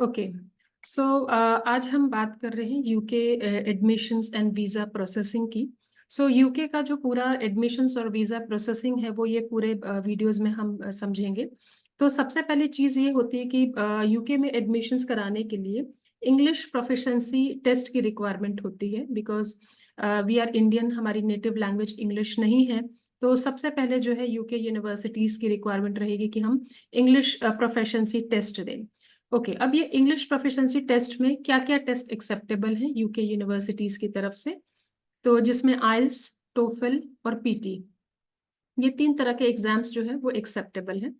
Okay. सो आज हम बात कर रहे हैं UK admissions and visa processing की। सो यूके का जो पूरा एडमिशंस और वीज़ा प्रोसेसिंग है वो ये पूरे वीडियोस में हम समझेंगे। तो सबसे पहली चीज़ ये होती है कि यूके में एडमिशंस कराने के लिए इंग्लिश प्रोफिशिएंसी टेस्ट की रिक्वायरमेंट होती है, बिकॉज वी आर इंडियन, हमारी नेटिव लैंग्वेज इंग्लिश नहीं है। तो सबसे पहले जो है यूके यूनिवर्सिटीज़ की रिक्वायरमेंट रहेगी कि हम इंग्लिश प्रोफिशिएंसी टेस्ट दें। ओके, अब ये इंग्लिश प्रोफिशिएंसी टेस्ट में क्या क्या टेस्ट एक्सेप्टेबल हैं यूके यूनिवर्सिटीज की तरफ से, तो जिसमें आइल्स, टोफल और पीटी, ये 3 तरह के एग्जाम्स जो है वो एक्सेप्टेबल है।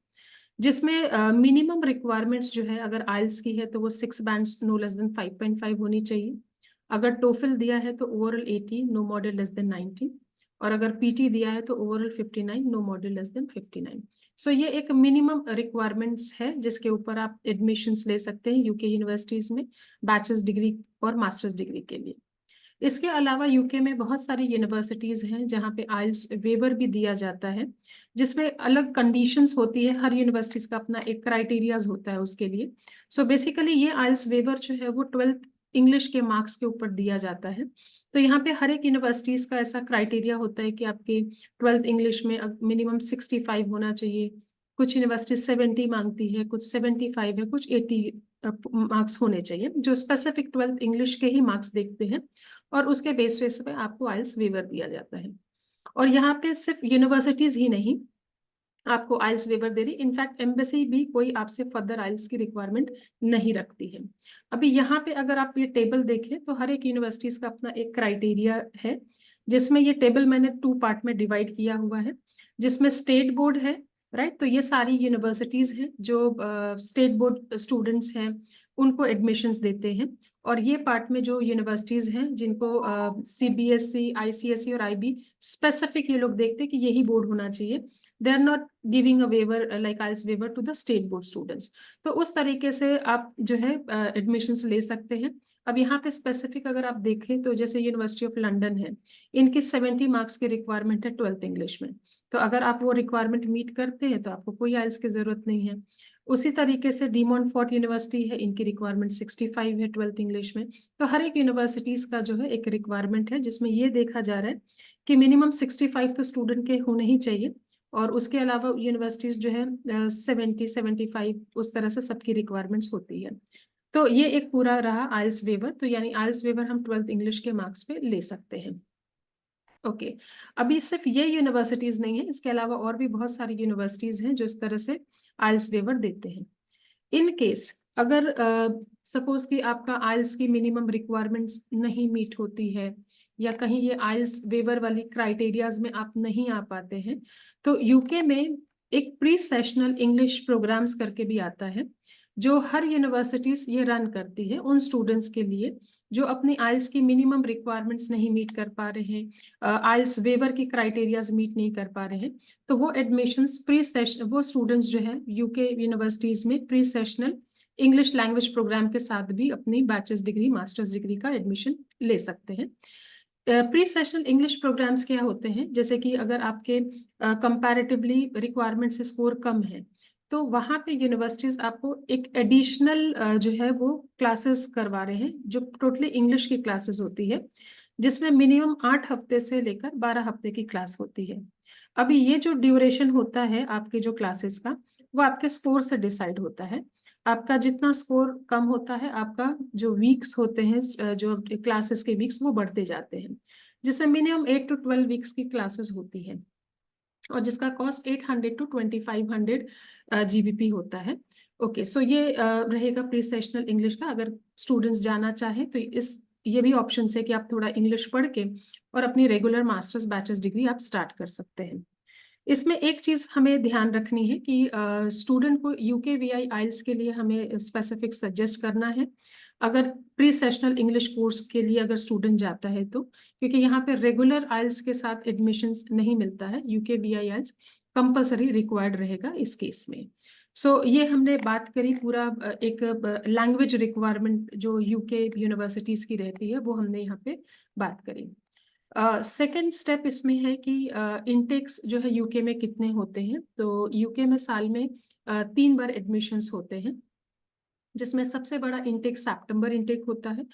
जिसमें मिनिमम रिक्वायरमेंट्स जो है, अगर आइल्स की है तो वो 6 बैंड्स नो लेस देन 5.5 होनी चाहिए। अगर टोफल दिया है तो overall 80, no module less than 90। और अगर पीटी दिया है तो overall 59, no module less than 59। So ये एक मिनिमम रिक्वायरमेंट्स है जिसके ऊपर आप एडमिशंस ले सकते हैं यूके यूनिवर्सिटीज में बैचलर्स डिग्री और मास्टर्स डिग्री के लिए। इसके अलावा यूके में बहुत सारी यूनिवर्सिटीज हैं जहाँ पे आइल्स वेवर भी दिया जाता है, जिसमें अलग कंडीशंस होती है। हर यूनिवर्सिटीज का अपना एक क्राइटेरियाज होता है उसके लिए। सो बेसिकली ये आइल्स वेवर जो है वो 12th इंग्लिश के मार्क्स के ऊपर दिया जाता है। तो यहाँ पे हर एक यूनिवर्सिटीज का ऐसा क्राइटेरिया होता है कि आपके 12th इंग्लिश में मिनिमम 65 होना चाहिए। कुछ यूनिवर्सिटी 70 मांगती है, कुछ 75 है, कुछ 80 मार्क्स होने चाहिए, जो स्पेसिफिक 12th इंग्लिश के ही मार्क्स देखते हैं। और उसके बेसिस पे आपको आइल्स वेवर दिया जाता है। और यहाँ पे सिर्फ यूनिवर्सिटीज ही नहीं आपको आइल्स वेवर दे रही, इनफैक्ट एम्बेसी भी कोई आपसे फर्दर आइल्स की रिक्वायरमेंट नहीं रखती है। अभी यहाँ पे अगर आप ये टेबल देखें तो हर एक यूनिवर्सिटीज का अपना एक क्राइटेरिया है, जिसमें ये टेबल मैंने 2 पार्ट में डिवाइड किया हुआ है। जिसमें स्टेट बोर्ड है, राइट, तो ये सारी यूनिवर्सिटीज हैं जो स्टेट बोर्ड स्टूडेंट्स हैं उनको एडमिशंस देते हैं। और ये पार्ट में जो यूनिवर्सिटीज हैं जिनको सीबीएसई, आईसीएसई और आईबी स्पेसिफिक ये लोग देखते हैं कि यही बोर्ड होना चाहिए, they are not giving a waiver like IELTS waiver to the state board students. तो उस तरीके से आप जो है एडमिशंस ले सकते हैं। अब यहाँ पे स्पेसिफिक अगर आप देखें तो जैसे यूनिवर्सिटी ऑफ लंदन है, इनकी 70 मार्क्स की रिक्वायरमेंट है 12th इंग्लिश में। तो अगर आप वो रिक्वायरमेंट मीट करते हैं तो आपको कोई आइल्स की जरूरत नहीं है। उसी तरीके से डी मॉन्टफोर्ट यूनिवर्सिटी है, इनकी रिक्वायरमेंट 65 है 12th इंग्लिश में। तो हर एक यूनिवर्सिटीज का जो है एक रिक्वायरमेंट है जिसमें ये देखा जा रहा है कि मिनिमम 65 तो स्टूडेंट के होने ही चाहिए। और उसके अलावा यूनिवर्सिटीज जो है 70, 75 उस तरह से सबकी रिक्वायरमेंट्स होती है। तो ये एक पूरा रहा आइल्स वेवर। तो यानी आइल्स वेवर हम 12th इंग्लिश के मार्क्स पे ले सकते हैं। ओके, अभी सिर्फ ये यूनिवर्सिटीज नहीं है, इसके अलावा और भी बहुत सारी यूनिवर्सिटीज हैं जो इस तरह से आइल्स वेवर देते हैं। इन केस अगर सपोज कि आपका आइल्स की मिनिमम रिक्वायरमेंट्स नहीं मीट होती है, या कहीं ये आइल्स वेवर वाली क्राइटेरियाज में आप नहीं आ पाते हैं, तो यूके में एक प्री सेशनल इंग्लिश प्रोग्राम्स करके भी आता है, जो हर यूनिवर्सिटीज ये रन करती है उन स्टूडेंट्स के लिए जो अपनी आइल्स की मिनिमम रिक्वायरमेंट्स नहीं मीट कर पा रहे हैं, आइल्स वेवर की क्राइटेरियाज मीट नहीं कर पा रहे हैं। तो वो एडमिशंस प्री सेशन, वो स्टूडेंट्स जो है यूके यूनिवर्सिटीज में pre sessional English language program के साथ भी अपनी बैचलर्स डिग्री, मास्टर्स डिग्री का एडमिशन ले सकते हैं। प्री सेशनल इंग्लिश प्रोग्राम्स क्या होते हैं, जैसे कि अगर आपके कंपैरेटिवली रिक्वायरमेंट से स्कोर कम है तो वहां पे यूनिवर्सिटीज आपको एक एडिशनल जो है वो क्लासेस करवा रहे हैं, जो टोटली इंग्लिश की क्लासेस होती है, जिसमें मिनिमम 8 हफ्ते से लेकर 12 हफ्ते की क्लास होती है। अभी ये जो ड्यूरेशन होता है आपके जो क्लासेस का, वो आपके स्कोर से डिसाइड होता है। आपका जितना स्कोर कम होता है, आपका जो वीक्स होते हैं, जो क्लासेस के वीक्स वो बढ़ते जाते हैं, जिसमें मिनिमम 8 to 12 वीक्स की क्लासेस होती है और जिसका कॉस्ट 800 to 2500 GBP होता है। ओके, सो ये रहेगा प्री सेशनल इंग्लिश का। अगर स्टूडेंट्स जाना चाहें तो इस ये भी ऑप्शन है कि आप थोड़ा इंग्लिश पढ़ के और अपनी रेगुलर मास्टर्स बैचलर्स डिग्री आप स्टार्ट कर सकते हैं। इसमें एक चीज हमें ध्यान रखनी है कि स्टूडेंट को यूकेवीआई आइल्स के लिए हमें स्पेसिफिक सजेस्ट करना है अगर प्री सेशनल इंग्लिश कोर्स के लिए अगर स्टूडेंट जाता है तो, क्योंकि यहाँ पे रेगुलर आइल्स के साथ एडमिशंस नहीं मिलता है, यूकेवीआई आइल्स कंपलसरी रिक्वायर्ड रहेगा इस केस में। सो ये हमने बात करी पूरा एक लैंग्वेज रिक्वायरमेंट जो यूके यूनिवर्सिटीज की रहती है वो हमने यहाँ पे बात करी। सेकेंड स्टेप इसमें है कि इनटेक्स जो है यूके में कितने होते हैं। तो यूके में साल में 3 बार एडमिशंस होते हैं। जिसमें सबसे बड़ा इंटेक सितंबर इंटेक होता है,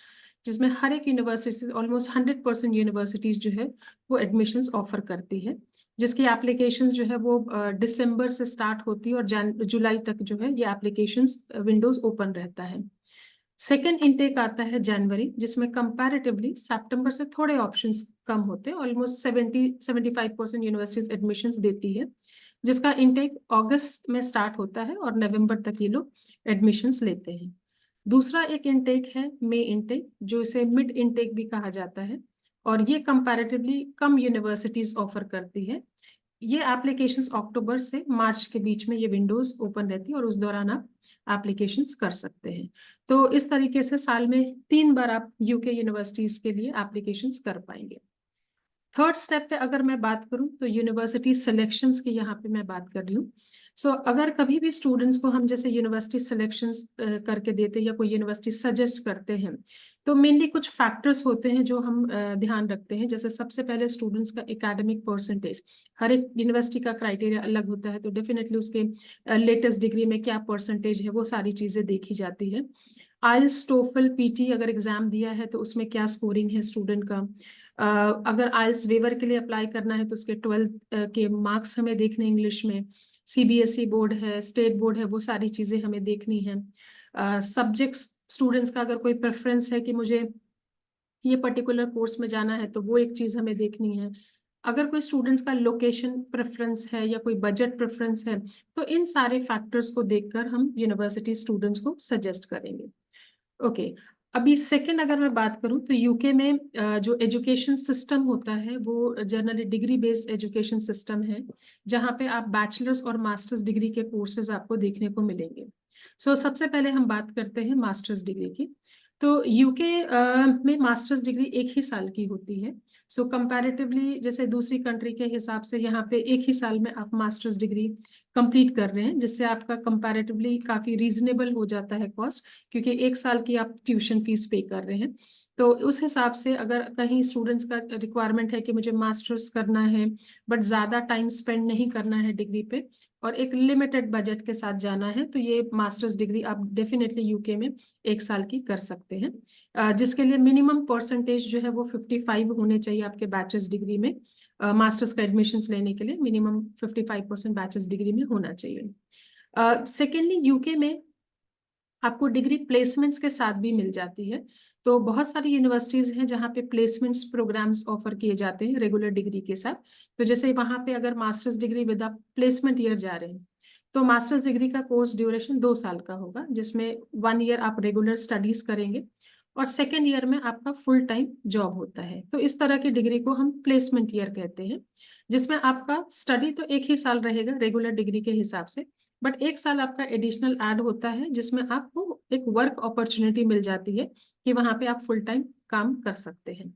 जिसमें हर एक यूनिवर्सिटी ऑलमोस्ट 100% यूनिवर्सिटीज जो है वो एडमिशन्स ऑफर करती है, जिसकी एप्लीकेशंस जो है वो दिसंबर से स्टार्ट होती है और जुलाई तक जो है ये एप्लीकेशंस विंडोज ओपन रहता है। सेकेंड इनटेक आता है जनवरी, जिसमें कंपैरेटिवली सितंबर से थोड़े ऑप्शंस कम होते हैं, ऑलमोस्ट 70-75% यूनिवर्सिटीज एडमिशंस देती है, जिसका इनटेक अगस्त में स्टार्ट होता है और नवंबर तक ये लोग एडमिशंस लेते हैं। दूसरा एक इनटेक है मे इनटेक, जो इसे मिड इनटेक भी कहा जाता है, और ये कंपैरेटिवली कम यूनिवर्सिटीज ऑफर करती है। ये एप्लीकेशंस अक्टूबर से मार्च के बीच में ये विंडोज ओपन रहती है और उस दौरान आप एप्लीकेशंस कर सकते हैं। तो इस तरीके से साल में 3 बार आप यूके यूनिवर्सिटीज के लिए एप्लीकेशंस कर पाएंगे। थर्ड स्टेप पे अगर मैं बात करूं तो यूनिवर्सिटी सिलेक्शंस की यहाँ पे मैं बात कर रही हूँ। सो अगर कभी भी स्टूडेंट्स को हम जैसे यूनिवर्सिटी सिलेक्शंस करके देते हैं या कोई यूनिवर्सिटी सजेस्ट करते हैं, तो मेनली कुछ फैक्टर्स होते हैं जो हम ध्यान रखते हैं। जैसे सबसे पहले स्टूडेंट्स का एकेडमिक परसेंटेज, हर एक यूनिवर्सिटी का क्राइटेरिया अलग होता है, तो डेफिनेटली उसके लेटेस्ट डिग्री में क्या परसेंटेज है वो सारी चीजें देखी जाती है। आइल्स, टोफल, पीटी अगर एग्जाम दिया है तो उसमें क्या स्कोरिंग है स्टूडेंट का। अगर आइल्स वेवर के लिए अप्लाई करना है तो उसके 12th के मार्क्स हमें देखने इंग्लिश में। सीबीएसई बोर्ड है, स्टेट बोर्ड है, वो सारी चीजें हमें देखनी है। सब्जेक्ट्स, स्टूडेंट्स का अगर कोई प्रेफरेंस है कि मुझे ये पर्टिकुलर कोर्स में जाना है तो वो एक चीज हमें देखनी है। अगर कोई स्टूडेंट्स का लोकेशन प्रेफरेंस है या कोई बजट प्रेफरेंस है, तो इन सारे फैक्टर्स को देखकर हम यूनिवर्सिटी स्टूडेंट्स को सजेस्ट करेंगे। ओके, अभी सेकंड अगर मैं बात करूं तो यूके में जो एजुकेशन सिस्टम होता है वो generally degree based education system है, जहां पे आप बैचलर्स और मास्टर्स डिग्री के कोर्सेज आपको देखने को मिलेंगे। सबसे पहले हम बात करते हैं मास्टर्स डिग्री की। तो यूके में मास्टर्स डिग्री एक ही साल की होती है। कंपैरेटिवली जैसे दूसरी कंट्री के हिसाब से यहाँ पे एक ही साल में आप मास्टर्स डिग्री कंप्लीट कर रहे हैं, जिससे आपका कंपैरेटिवली काफी रीजनेबल हो जाता है कॉस्ट, क्योंकि एक साल की आप ट्यूशन फीस पे कर रहे हैं। तो उस हिसाब से अगर कहीं स्टूडेंट्स का रिक्वायरमेंट है कि मुझे मास्टर्स करना है बट ज़्यादा टाइम स्पेंड नहीं करना है डिग्री पे और एक लिमिटेड बजट के साथ जाना है, तो ये मास्टर्स डिग्री आप डेफिनेटली यूके में एक साल की कर सकते हैं, जिसके लिए मिनिमम परसेंटेज जो है वो 55 होने चाहिए आपके बैचलर्स डिग्री में। मास्टर्स का एडमिशन्स लेने के लिए मिनिमम 55% बैचलर्स डिग्री में होना चाहिए। सेकेंडली यूके में आपको डिग्री प्लेसमेंट्स के साथ भी मिल जाती है। तो बहुत सारी यूनिवर्सिटीज हैं जहाँ पे प्लेसमेंट्स प्रोग्राम्स ऑफर किए जाते हैं रेगुलर डिग्री के साथ। तो जैसे वहाँ पे अगर masters degree with placement year जा रहे हैं, तो मास्टर्स डिग्री का कोर्स ड्यूरेशन 2 साल का होगा, जिसमें 1 ईयर आप रेगुलर स्टडीज करेंगे और सेकेंड ईयर में आपका फुल टाइम जॉब होता है। तो इस तरह की डिग्री को हम प्लेसमेंट ईयर कहते हैं, जिसमें आपका स्टडी तो एक ही साल रहेगा रेगुलर डिग्री के हिसाब से, बट एक साल आपका एडिशनल ऐड होता है, जिसमें आपको एक वर्क अपॉर्चुनिटी मिल जाती है कि वहां पे आप फुल टाइम काम कर सकते हैं।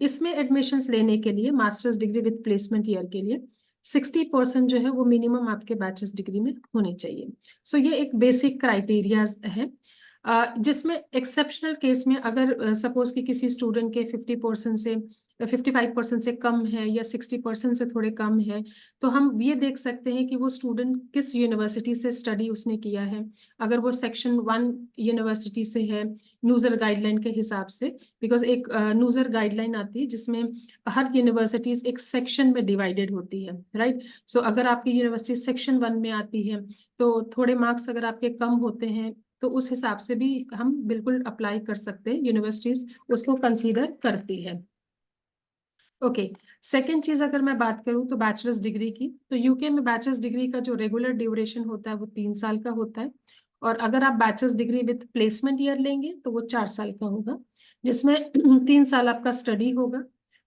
इसमें एडमिशन्स लेने के लिए masters degree with placement year के लिए 60% जो है वो मिनिमम आपके बैचलर्स डिग्री में होने चाहिए। ये एक बेसिक क्राइटेरिया है, जिसमें एक्सेप्शनल केस में अगर सपोज कि किसी स्टूडेंट के 50% से 55% से कम है या 60% से थोड़े कम है, तो हम ये देख सकते हैं कि वो स्टूडेंट किस यूनिवर्सिटी से स्टडी उसने किया है। अगर वो सेक्शन 1 यूनिवर्सिटी से है नूजर गाइडलाइन के हिसाब से, बिकॉज एक नूजर गाइडलाइन आती है जिसमें हर यूनिवर्सिटीज एक सेक्शन में डिवाइडेड होती है, राइट। अगर आपकी यूनिवर्सिटी सेक्शन 1 में आती है तो थोड़े मार्क्स अगर आपके कम होते हैं तो उस हिसाब से भी हम बिल्कुल अप्लाई कर सकते हैं, यूनिवर्सिटीज उसको कंसीडर करती है। ओके, सेकेंड चीज अगर मैं बात करूं तो बैचलर्स डिग्री की, तो यूके में बैचलर्स डिग्री का जो रेगुलर ड्यूरेशन होता है वो 3 साल का होता है, और अगर आप bachelors degree with placement year लेंगे तो वो 4 साल का होगा, जिसमें 3 साल आपका स्टडी होगा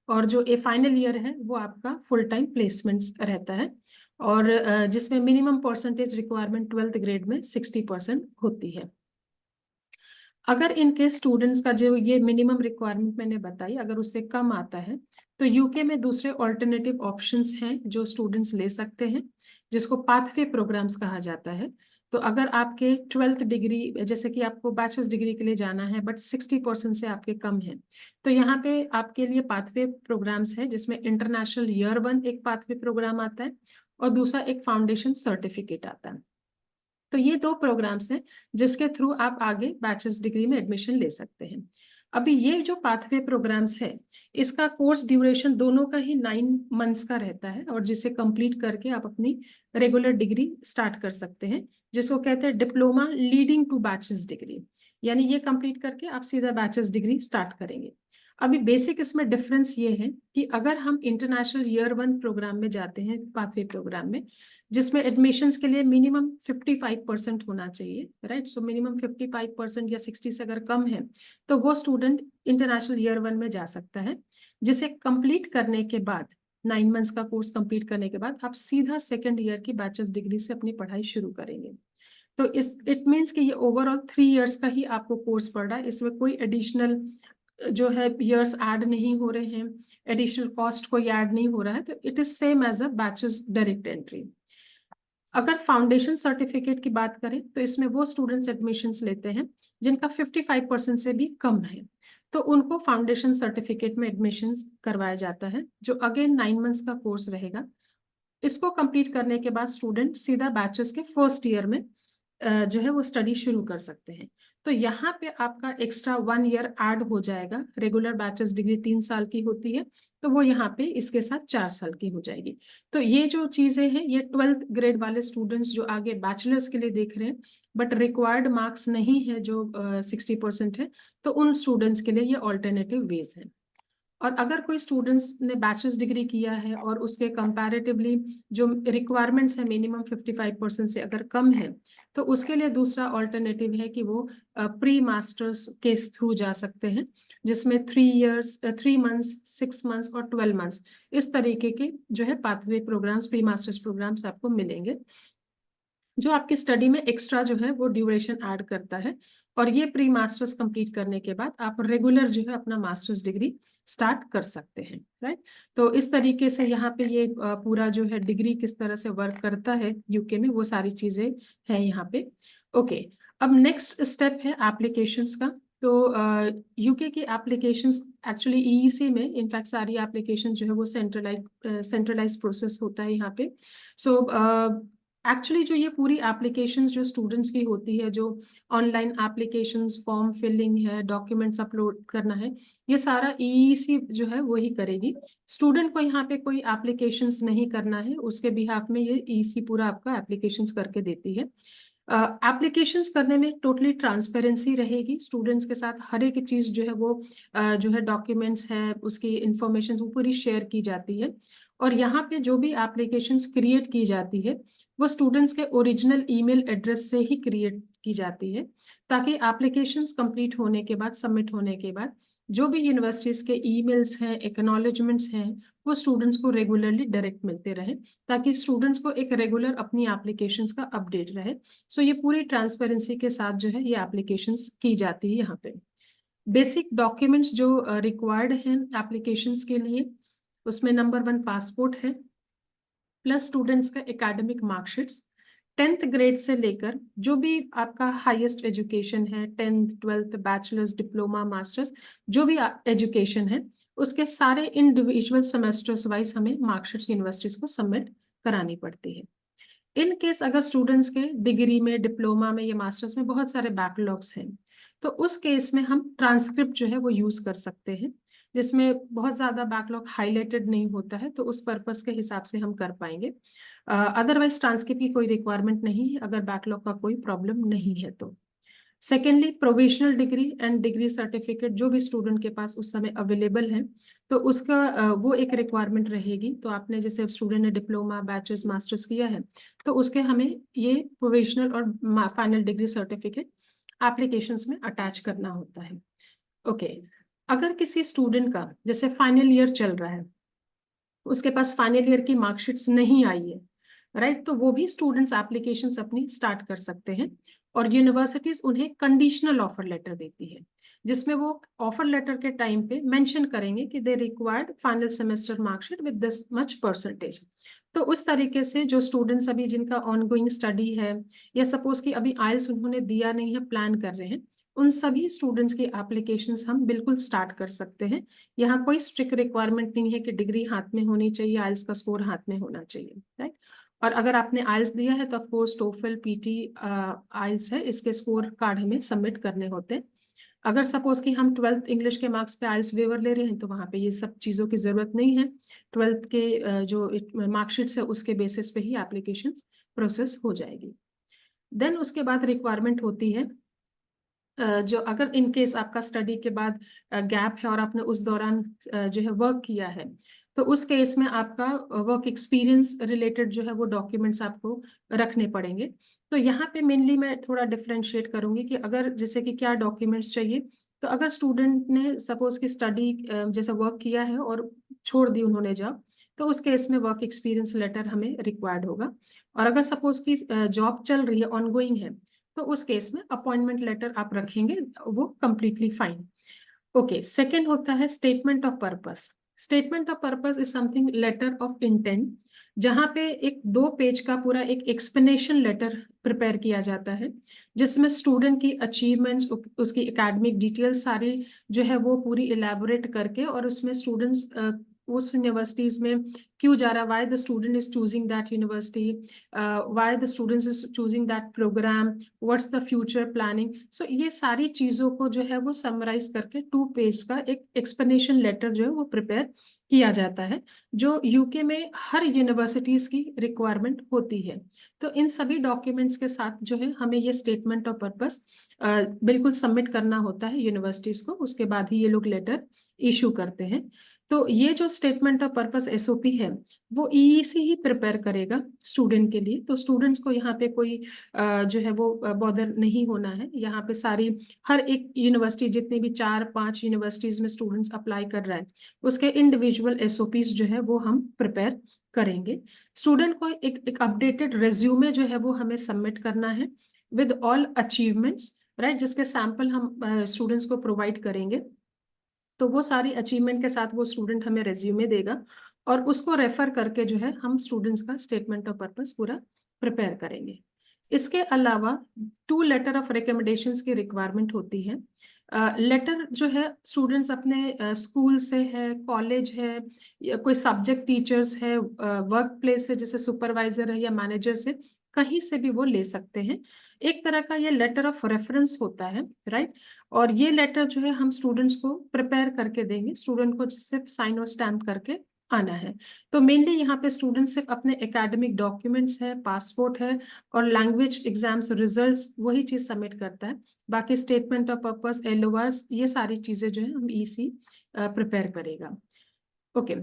और जो फाइनल ईयर है वो आपका फुल टाइम प्लेसमेंट्स रहता है, और जिसमें minimum percentage requirement 12th grade में 60% होती है। अगर इनके स्टूडेंट्स का जो ये मिनिमम रिक्वायरमेंट मैंने बताई अगर उससे कम आता है, तो यूके में दूसरे ऑल्टरनेटिव ऑप्शंस हैं जो स्टूडेंट्स ले सकते हैं, जिसको पाथवे प्रोग्राम्स कहा जाता है। तो अगर आपके 12th डिग्री जैसे कि आपको बैचलर्स डिग्री के लिए जाना है बट 60% से आपके कम है, तो यहाँ पे आपके लिए पाथवे प्रोग्राम्स है, जिसमें इंटरनेशनल ईयर 1 एक पाथवे प्रोग्राम आता है और दूसरा एक फाउंडेशन सर्टिफिकेट आता है। तो ये 2 प्रोग्राम्स हैं जिसके थ्रू आप आगे बैचलर्स डिग्री में एडमिशन ले सकते हैं। अभी ये जो पाथवे प्रोग्राम्स है, इसका कोर्स ड्यूरेशन दोनों का ही 9 मंथ्स का रहता है, और जिसे कंप्लीट करके आप अपनी रेगुलर डिग्री स्टार्ट कर सकते हैं, जिसको कहते हैं diploma leading to bachelor's degree. यानी ये कंप्लीट करके आप सीधा बैचलर्स डिग्री स्टार्ट करेंगे। अभी बेसिक इसमें डिफरेंस ये है कि अगर हम इंटरनेशनल ईयर 1 प्रोग्राम में जाते हैं, पाथवे प्रोग्राम में, जिसमें एडमिशन्स के लिए मिनिमम 55% होना चाहिए, राइट। सो मिनिमम 55% या 60 से अगर कम है तो वो स्टूडेंट इंटरनेशनल ईयर 1 में जा सकता है, जिसे कंप्लीट करने के बाद 9 मंथ्स का कोर्स कंप्लीट करने के बाद आप सीधा सेकेंड ईयर की बैचलर्स डिग्री से अपनी पढ़ाई शुरू करेंगे। तो इस इट मीन्स कि ये ओवरऑल 3 इयर्स का ही आपको कोर्स पड़ रहा है, इसमें कोई एडिशनल जो है ईयर्स ऐड नहीं हो रहे हैं, एडिशनल कॉस्ट कोई ऐड नहीं हो रहा है, तो it is same as a bachelor's direct entry. अगर फाउंडेशन सर्टिफिकेट की बात करें तो इसमें वो स्टूडेंट्स एडमिशन्स लेते हैं जिनका 55% से भी कम है, तो उनको फाउंडेशन सर्टिफिकेट में एडमिशन्स करवाया जाता है, जो अगेन 9 मंथ्स का कोर्स रहेगा। इसको कंप्लीट करने के बाद स्टूडेंट सीधा बैचलर्स के फर्स्ट ईयर में जो है वो स्टडी शुरू कर सकते हैं। तो यहाँ पे आपका एक्स्ट्रा 1 ईयर ऐड हो जाएगा। रेगुलर बैचलर्स डिग्री 3 साल की होती है, तो वो यहाँ पे इसके साथ 4 साल की हो जाएगी। तो ये जो चीजें हैं, ये 12th ग्रेड वाले स्टूडेंट्स जो आगे बैचलर्स के लिए देख रहे हैं, बट रिक्वायर्ड मार्क्स नहीं है जो 60% है, तो उन स्टूडेंट्स के लिए ये ऑल्टरनेटिव वेज है। और अगर कोई स्टूडेंट्स ने बैचलर्स डिग्री किया है और उसके कंपैरेटिवली जो रिक्वायरमेंट्स है मिनिमम 55% से अगर कम है, तो उसके लिए दूसरा ऑल्टरनेटिव है कि वो प्री मास्टर्स के थ्रू जा सकते हैं, जिसमें 3 मंथ्स, 6 मंथ्स और 12 मंथ्स इस तरीके के जो है pathway programmes, pre master's programmes आपको मिलेंगे, जो आपकी स्टडी में एक्स्ट्रा जो है वो ड्यूरेशन ऐड करता है। और ये प्री मास्टर्स कंप्लीट करने के बाद आप रेगुलर जो है अपना मास्टर्स डिग्री स्टार्ट कर सकते हैं, राइट। तो इस तरीके से यहाँ पे ये पूरा जो है डिग्री किस तरह से वर्क करता है यूके में, वो सारी चीजें हैं यहाँ पे। ओके, अब नेक्स्ट स्टेप है एप्लीकेशंस का। तो यूके की एप्लीकेशंस एक्चुअली ईईसी में इनफैक्ट सारी एप्लीकेशन जो है वो सेंट्रलाइज प्रोसेस होता है यहाँ पे। सो एक्चुअली जो ये पूरी एप्लीकेशंस जो स्टूडेंट्स की होती है, जो ऑनलाइन एप्लीकेशंस, फॉर्म फिलिंग है, डॉक्यूमेंट्स अपलोड करना है, ये सारा ईईसी जो है वो ही करेगी। स्टूडेंट को यहाँ पे कोई एप्लीकेशंस नहीं करना है, उसके बिहाफ में ये ईईसी पूरा आपका एप्लीकेशंस करके देती है। एप्लीकेशंस करने में टोटली ट्रांसपेरेंसी रहेगी, स्टूडेंट्स के साथ हर एक चीज जो है वो जो है डॉक्यूमेंट्स है, उसकी इंफॉर्मेशन वो पूरी शेयर की जाती है। और यहाँ पे जो भी एप्लीकेशंस क्रिएट की जाती है वो स्टूडेंट्स के ओरिजिनल ईमेल एड्रेस से ही क्रिएट की जाती है, ताकि एप्लीकेशंस कंप्लीट होने के बाद, सबमिट होने के बाद, जो भी यूनिवर्सिटीज के ईमेल्स हैं, एक्नॉलेजमेंट्स हैं, वो स्टूडेंट्स को रेगुलरली डायरेक्ट मिलते रहे, ताकि स्टूडेंट्स को एक रेगुलर अपनी एप्लीकेशंस का अपडेट रहे। सो ये पूरी ट्रांसपेरेंसी के साथ जो है ये एप्लीकेशंस की जाती है। यहाँ पे बेसिक डॉक्यूमेंट्स जो रिक्वायर्ड हैं एप्लीकेशंस के लिए, उसमें नंबर 1 पासपोर्ट है, प्लस स्टूडेंट्स का एकेडमिक मार्कशीट्स, 10th ग्रेड से लेकर जो भी आपका हाईएस्ट एजुकेशन है, 10th 12th bachelors, diploma, masters, जो भी एजुकेशन है, उसके सारे इंडिविजुअल सेमेस्टर्स वाइज हमें मार्कशीट्स यूनिवर्सिटीज को सबमिट करानी पड़ती है। इन केस अगर स्टूडेंट्स के डिग्री में, डिप्लोमा में या मास्टर्स में बहुत सारे बैकलॉग्स हैं, तो उस केस में हम ट्रांसक्रिप्ट जो है वो यूज कर सकते हैं, जिसमें बहुत ज्यादा बैकलॉग हाईलाइटेड नहीं होता है, तो उस पर्पस के हिसाब से हम कर पाएंगे। अदरवाइज ट्रांसक्रिप्ट की कोई रिक्वायरमेंट नहीं है अगर बैकलॉग का कोई प्रॉब्लम नहीं है तो। Secondly, provisional degree and degree certificate जो भी स्टूडेंट के पास उस समय अवेलेबल है, तो उसका वो एक रिक्वायरमेंट रहेगी। तो आपने जैसे स्टूडेंट ने डिप्लोमा, बैचलर्स, मास्टर्स किया है, तो उसके हमें ये प्रोविजनल और फाइनल डिग्री सर्टिफिकेट एप्लीकेशंस में अटैच करना होता है। ओके, अगर किसी स्टूडेंट का जैसे फाइनल ईयर चल रहा है, उसके पास फाइनल ईयर की मार्कशीट्स नहीं आई है, राइट, तो वो भी स्टूडेंट्स एप्लीकेशंस अपनी स्टार्ट कर सकते हैं। और यूनिवर्सिटीज उन्हें कंडीशनल ऑफर लेटर देती है, जिसमें वो ऑफर लेटर के टाइम पे मेंशन करेंगे कि they required final semester marksheet with this much percentage. तो उस तरीके से जो स्टूडेंट्स अभी जिनका ऑनगोइंग स्टडी है, या सपोज कि अभी आइल्स उन्होंने दिया नहीं है, प्लान कर रहे हैं, उन सभी स्टूडेंट्स की एप्लीकेशंस हम बिल्कुल स्टार्ट कर सकते हैं। यहाँ कोई स्ट्रिक्ट रिक्वायरमेंट नहीं है कि डिग्री हाथ में होनी चाहिए, आइल्स का स्कोर हाथ में होना चाहिए, राइट। और अगर आपने आइल्स दिया है तो ऑफकोर्स टोफल पीटी आइल्स है, इसके स्कोर कार्ड हमें सबमिट करने होते हैं। अगर सपोज कि हम 12th इंग्लिश के मार्क्स पे आइल्स वेवर ले रहे हैं तो वहाँ पे ये सब चीज़ों की जरूरत नहीं है। 12th के जो मार्कशीट्स है उसके बेसिस पे ही एप्लीकेशन प्रोसेस हो जाएगी। देन उसके बाद रिक्वायरमेंट होती है जो अगर इन केस आपका स्टडी के बाद गैप है और आपने उस दौरान जो है वर्क किया है, तो उस केस में आपका वर्क एक्सपीरियंस रिलेटेड जो है वो डॉक्यूमेंट्स आपको रखने पड़ेंगे। तो यहाँ पे मेनली मैं थोड़ा डिफरेंशिएट करूंगी कि अगर जैसे कि क्या डॉक्यूमेंट्स चाहिए। तो अगर स्टूडेंट ने सपोज की स्टडी जैसा वर्क किया है और छोड़ दी उन्होंने जॉब, तो उस केस में वर्क एक्सपीरियंस लेटर हमें रिक्वायर्ड होगा। और अगर सपोज की जॉब चल रही है, ऑनगोइंग है, तो उस केस में अपॉइंटमेंट लेटर आप रखेंगे, वो कंप्लीटली फाइन। ओके, सेकंड होता है statement of purpose. Statement of purpose is something letter of intent, जहां पे एक 2 पेज का पूरा एक एक्सप्लेनेशन लेटर प्रिपेयर किया जाता है, जिसमें स्टूडेंट की अचीवमेंट्स, उसकी एकेडमिक डिटेल्स सारी जो है वो पूरी इलेबोरेट करके, और उसमें स्टूडेंट्स उस यूनिवर्सिटीज में क्यों जा रहा है, why the student is choosing that university, why the students is choosing that program, what's the future planning. So ये सारी चीजों को जो है वो समराइज करके 2 पेज का एक एक्सप्लेनेशन लेटर जो है वो प्रिपेयर किया जाता है, जो यूके में हर यूनिवर्सिटीज की रिक्वायरमेंट होती है। तो इन सभी डॉक्यूमेंट्स के साथ जो है हमें ये स्टेटमेंट ऑफ पर्पस बिल्कुल सबमिट करना होता है यूनिवर्सिटीज को, उसके बाद ही ये लोग लेटर इशू करते हैं। तो ये जो स्टेटमेंट ऑफ पर्पस एसओपी है वो ईईसी ही प्रिपेयर करेगा स्टूडेंट के लिए। तो स्टूडेंट्स को यहाँ पे कोई जो है वो बॉदर नहीं होना है। यहाँ पे सारी हर एक यूनिवर्सिटी, जितनी भी 4-5 यूनिवर्सिटीज में स्टूडेंट्स अप्लाई कर रहा है, उसके इंडिविजुअल एसओपीज जो है वो हम प्रिपेयर करेंगे। स्टूडेंट को एक अपडेटेड रेज्यूमे जो है वो हमें सबमिट करना है विद ऑल अचीवमेंट्स, राइट, जिसके सैंपल हम स्टूडेंट्स को प्रोवाइड करेंगे। तो वो सारी अचीवमेंट के साथ वो स्टूडेंट हमें रेज्यूमे देगा, और उसको रेफर करके जो है हम स्टूडेंट्स का स्टेटमेंट ऑफ पर्पस पूरा प्रिपेयर करेंगे। इसके अलावा 2 लेटर ऑफ रिकमेंडेशंस की रिक्वायरमेंट होती है। लेटर जो है स्टूडेंट्स अपने स्कूल से है, कॉलेज है, या कोई सब्जेक्ट टीचर्स है, वर्क प्लेस से जैसे सुपरवाइजर है या मैनेजर से, कहीं से भी वो ले सकते हैं। एक तरह का ये लेटर ऑफ रेफरेंस होता है, राइट। और ये लेटर जो है हम स्टूडेंट्स को प्रिपेयर करके देंगे, स्टूडेंट को सिर्फ साइन और स्टैम्प करके आना है। तो मेनली यहाँ पे स्टूडेंट सिर्फ अपने एकेडमिक डॉक्यूमेंट्स है, पासपोर्ट है, और लैंग्वेज एग्जाम्स रिजल्ट्स, वही चीज सबमिट करता है। बाकी स्टेटमेंट ऑफ पर्पस, एलओआरस, ये सारी चीजें जो है हम ईसी प्रिपेयर करेगा। ओके,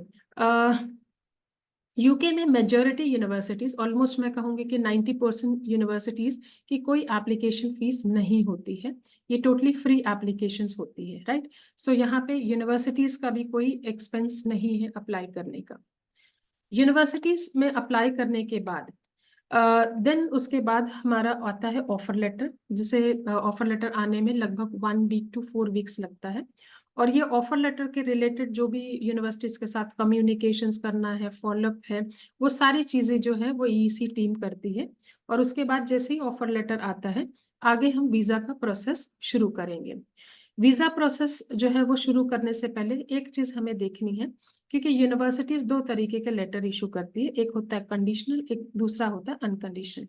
यूके में मेजॉरिटी यूनिवर्सिटीज, ऑलमोस्ट मैं कहूंगी कि 90% यूनिवर्सिटीज की कोई एप्लीकेशन फीस नहीं होती है। ये टोटली फ्री एप्लीकेशंस होती है, राइट। सो यहाँ पे यूनिवर्सिटीज का भी कोई एक्सपेंस नहीं है अप्लाई करने का। यूनिवर्सिटीज में अप्लाई करने के बाद देन उसके बाद हमारा आता है ऑफर लेटर, जिसे ऑफर लेटर आने में लगभग 1 वीक to 4 वीक्स लगता है। और ये ऑफर लेटर के रिलेटेड जो भी यूनिवर्सिटीज के साथ कम्युनिकेशंस करना है, फॉलोअप है, वो सारी चीजें जो है वो ईसी टीम करती है। और उसके बाद जैसे ही ऑफर लेटर आता है, आगे हम वीजा का प्रोसेस शुरू करेंगे। वीजा प्रोसेस जो है वो शुरू करने से पहले एक चीज हमें देखनी है, क्योंकि यूनिवर्सिटीज 2 तरीके के लेटर इशू करती है, एक होता है कंडीशनल, एक दूसरा होता है अनकंडीशनल।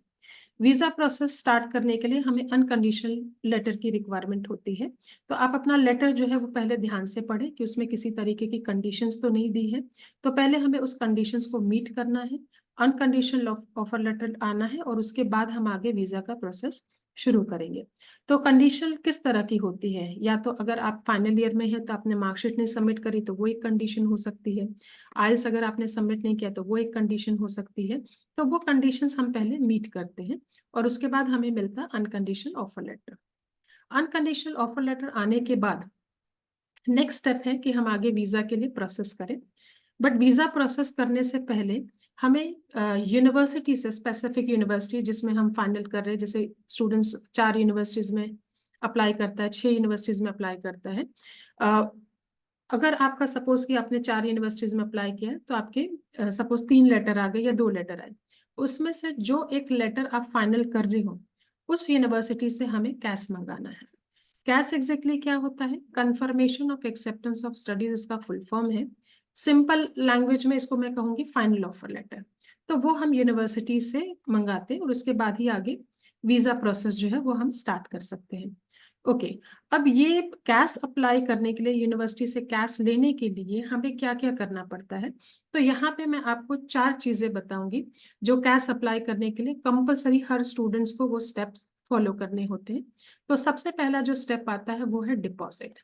वीजा प्रोसेस स्टार्ट करने के लिए हमें अनकंडीशनल लेटर की रिक्वायरमेंट होती है। तो आप अपना लेटर जो है वो पहले ध्यान से पढ़ें कि उसमें किसी तरीके की कंडीशंस तो नहीं दी है। तो पहले हमें उस कंडीशंस को मीट करना है, अनकंडीशनल ऑफर लेटर आना है, और उसके बाद हम आगे वीजा का प्रोसेस शुरू करेंगे। तो कंडीशन किस तरह की होती है, या तो अगर आप फाइनल ईयर में हैं तो आपने मार्कशीट नहीं सबमिट करी तो वो एक कंडीशन हो सकती है। आइल्स अगर आपने सबमिट नहीं किया तो वो एक कंडीशन हो सकती है। तो वो कंडीशंस हम पहले मीट करते हैं, और उसके बाद हमें मिलता है unconditional offer letter. Unconditional offer letter आने के बाद नेक्स्ट स्टेप है कि हम आगे वीजा के लिए प्रोसेस करें। बट वीजा प्रोसेस करने से पहले हमें यूनिवर्सिटी से, स्पेसिफिक यूनिवर्सिटी जिसमें हम फाइनल कर रहे हैं, जैसे स्टूडेंट्स 4 यूनिवर्सिटीज में अप्लाई करता है, 6 यूनिवर्सिटीज में अप्लाई करता है। अगर आपका सपोज कि आपने 4 यूनिवर्सिटीज में अप्लाई किया है, तो आपके सपोज 3 लेटर आ गए या 2 लेटर आए, उसमें से जो एक लेटर आप फाइनल कर रहे हो, उस यूनिवर्सिटी से हमें कैश मंगाना है। कैश एग्जैक्टली क्या होता है? Confirmation of acceptance of studies, इसका फुल फॉर्म है। सिंपल लैंग्वेज में इसको मैं कहूंगी फाइनल ऑफर लेटर। तो वो हम यूनिवर्सिटी से मंगाते हैं और उसके बाद ही आगे वीजा प्रोसेस जो है वो हम स्टार्ट कर सकते हैं। ओके, अब ये कैश अप्लाई करने के लिए, यूनिवर्सिटी से कैश लेने के लिए हमें क्या क्या करना पड़ता है, तो यहाँ पे मैं आपको 4 चीजें बताऊंगी जो कैश अप्लाई करने के लिए कंपलसरी हर स्टूडेंट्स को वो स्टेप्स फॉलो करने होते हैं। तो सबसे पहला जो स्टेप आता है वो है डिपॉजिट।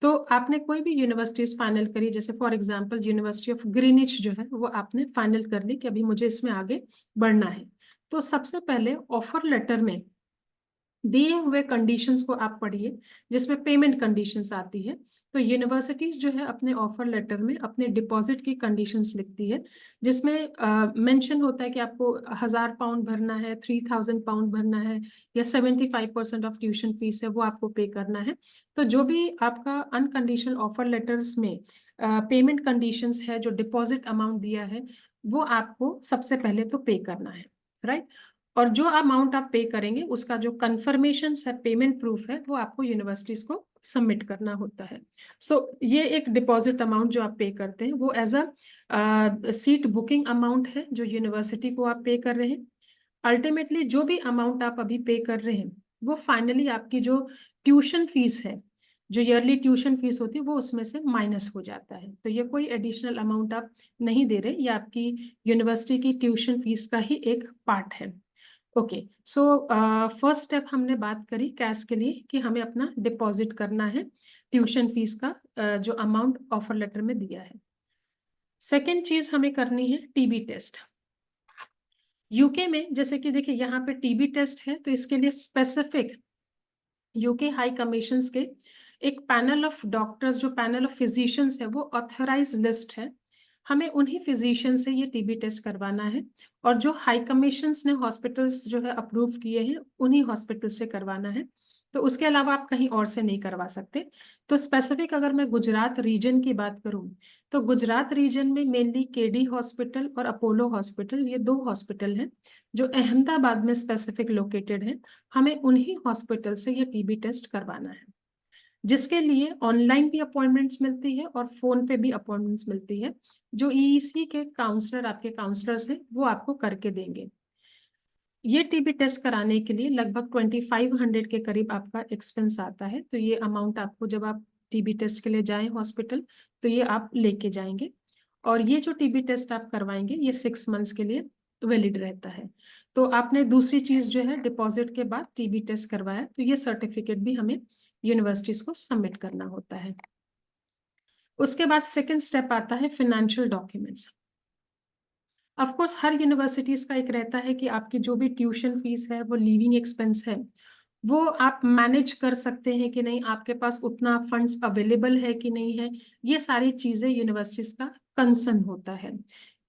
तो आपने कोई भी यूनिवर्सिटीज फाइनल करी, जैसे for example university of Greenwich जो है वो आपने फाइनल कर ली कि अभी मुझे इसमें आगे बढ़ना है, तो सबसे पहले ऑफर लेटर में दिए हुए कंडीशंस को आप पढ़िए, जिसमें पेमेंट कंडीशंस आती है। तो यूनिवर्सिटीज जो है अपने ऑफर लेटर में अपने डिपॉजिट की कंडीशंस लिखती है, जिसमें मेंशन होता है कि आपको 1000 पाउंड भरना है, 3000 पाउंड भरना है, या 75% ऑफ ट्यूशन फीस है वो आपको पे करना है। तो जो भी आपका अनकंडीशनल ऑफर लेटर्स में पेमेंट कंडीशंस है, जो डिपॉजिट अमाउंट दिया है, वो आपको सबसे पहले तो पे करना है, राइट। और जो अमाउंट आप पे करेंगे उसका जो कंफर्मेशन है, पेमेंट प्रूफ है, वो आपको यूनिवर्सिटीज को सबमिट करना होता है। सो ये एक डिपॉजिट अमाउंट जो आप पे करते हैं वो as a seat booking amount है जो यूनिवर्सिटी को आप पे कर रहे हैं। अल्टीमेटली जो भी अमाउंट आप अभी पे कर रहे हैं वो फाइनली आपकी जो ट्यूशन फीस है, जो ईयरली ट्यूशन फीस होती है, वो उसमें से माइनस हो जाता है। तो ये कोई एडिशनल अमाउंट आप नहीं दे रहे, ये आपकी यूनिवर्सिटी की ट्यूशन फीस का ही एक पार्ट है। ओके, सो फर्स्ट स्टेप हमने बात करी कैश के लिए कि हमें अपना डिपॉजिट करना है ट्यूशन फीस का, जो अमाउंट ऑफर लेटर में दिया है। सेकेंड चीज हमें करनी है टीबी टेस्ट। यूके में जैसे कि देखिए यहाँ पे टीबी टेस्ट है, तो इसके लिए स्पेसिफिक यूके हाई कमीशंस के एक पैनल ऑफ डॉक्टर्स, जो पैनल ऑफ फिजिशियंस है, वो ऑथराइज लिस्ट है। हमें उन्हीं फिजिशियन से ये टीबी टेस्ट करवाना है, और जो हाई कमीशंस ने हॉस्पिटल्स जो है अप्रूव किए हैं उन्हीं हॉस्पिटल से करवाना है। तो उसके अलावा आप कहीं और से नहीं करवा सकते। तो स्पेसिफिक अगर मैं गुजरात रीजन की बात करूं, तो गुजरात रीजन में मेनली केडी हॉस्पिटल और अपोलो हॉस्पिटल, ये 2 हॉस्पिटल हैं जो अहमदाबाद में स्पेसिफिक लोकेटेड है। हमें उन्हीं हॉस्पिटल से ये टीबी टेस्ट करवाना है, जिसके लिए ऑनलाइन भी अपॉइंटमेंट्स मिलती है और फोन पे भी अपॉइंटमेंट्स मिलती है। जो ईईसी के काउंसलर, आपके काउंसलर्स हैं, वो आपको करके देंगे। ये टीबी टेस्ट कराने के लिए लगभग 2500 के करीब आपका एक्सपेंस आता है। तो ये अमाउंट आपको, जब आप टीबी टेस्ट के लिए जाएं हॉस्पिटल, तो ये आप लेके जाएंगे। और ये जो टीबी टेस्ट आप करवाएंगे ये 6 मंथ्स के लिए वैलिड रहता है। तो आपने दूसरी चीज जो है डिपॉजिट के बाद टीबी टेस्ट करवाया, तो ये सर्टिफिकेट भी हमें यूनिवर्सिटीज को सबमिट करना होता है। उसके बाद सेकेंड स्टेप आता है financial documents. Of course her universities का एक रहता है कि आपकी जो भी ट्यूशन फीस है, वो लिविंग एक्सपेंस है, वो आप मैनेज कर सकते हैं कि नहीं, आपके पास उतना फंड्स अवेलेबल है कि नहीं है। ये सारी चीजें यूनिवर्सिटीज का कंसर्न होता है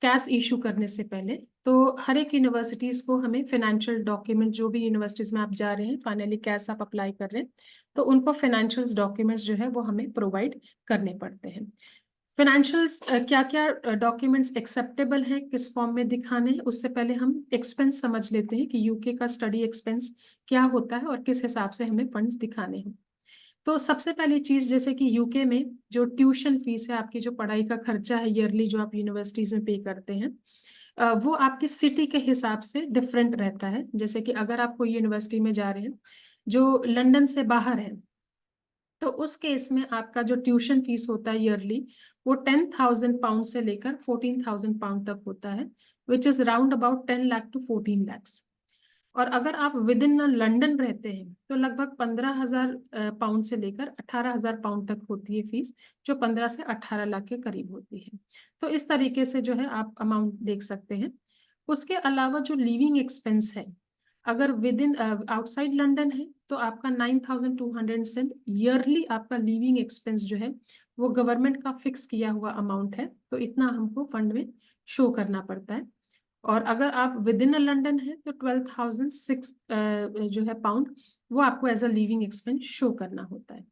कैश इशू करने से पहले। तो हर एक यूनिवर्सिटीज को हमें फाइनेंशियल डॉक्यूमेंट, जो भी यूनिवर्सिटीज में आप जा रहे हैं फाइनली कैश आप अप्लाई कर रहे हैं, तो उनको फाइनेंशियल डॉक्यूमेंट्स जो है वो हमें प्रोवाइड करने पड़ते हैं। फाइनेंशियल्स क्या क्या डॉक्यूमेंट्स एक्सेप्टेबल हैं, किस फॉर्म में दिखाने हैं, उससे पहले हम एक्सपेंस समझ लेते हैं कि यूके का स्टडी एक्सपेंस क्या होता है और किस हिसाब से हमें फंड्स दिखाने हैं। तो सबसे पहली चीज, जैसे कि यूके में जो ट्यूशन फीस है, आपकी जो पढ़ाई का खर्चा है ईयरली जो आप यूनिवर्सिटीज में पे करते हैं, वो आपके सिटी के हिसाब से डिफरेंट रहता है। जैसे कि अगर आप कोई यूनिवर्सिटी में जा रहे हैं जो लंदन से बाहर है, तो उस केस में आपका जो ट्यूशन फीस होता है ईयरली, वो 10,000 पाउंड से लेकर 14,000 पाउंड तक होता है, which is round about 10 lakh to 14 lakhs. और अगर आप विद इन लंदन रहते हैं तो लगभग 15,000 पाउंड से लेकर 18,000 पाउंड तक होती है फीस, जो 15 से 18 लाख के करीब होती है। तो इस तरीके से जो है आप अमाउंट देख सकते हैं। उसके अलावा जो लिविंग एक्सपेंस है, अगर विद इन आउटसाइड लंदन है तो आपका 9,200 से ईयरली आपका लिविंग एक्सपेंस जो है वो गवर्नमेंट का फिक्स किया हुआ अमाउंट है, तो इतना हमको फंड में शो करना पड़ता है। और अगर आप विद इन लंदन है तो 12,006 जो है पाउंड, वो आपको as a living expense show करना होता है।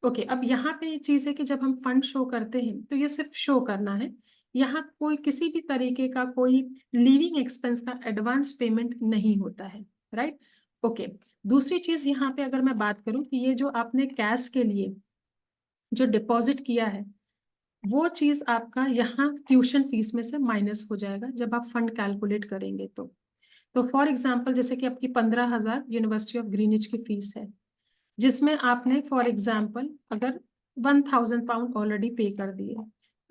ओके, अब यहाँ पे ये चीज है कि जब हम फंड शो करते हैं तो ये सिर्फ शो करना है, यहाँ कोई किसी भी तरीके का कोई लिविंग एक्सपेंस का एडवांस पेमेंट नहीं होता है, राइट। ओके, दूसरी चीज यहाँ पे अगर मैं बात करूं कि ये जो आपने कैश के लिए जो डिपॉजिट किया है, वो चीज आपका यहाँ ट्यूशन फीस में से माइनस हो जाएगा जब आप फंड कैलकुलेट करेंगे। तो फॉर एग्जाम्पल जैसे कि आपकी 15,000 यूनिवर्सिटी ऑफ ग्रीनिच की फीस है, जिसमें आपने फॉर एग्जाम्पल अगर 1,000 पाउंड ऑलरेडी पे कर दिए,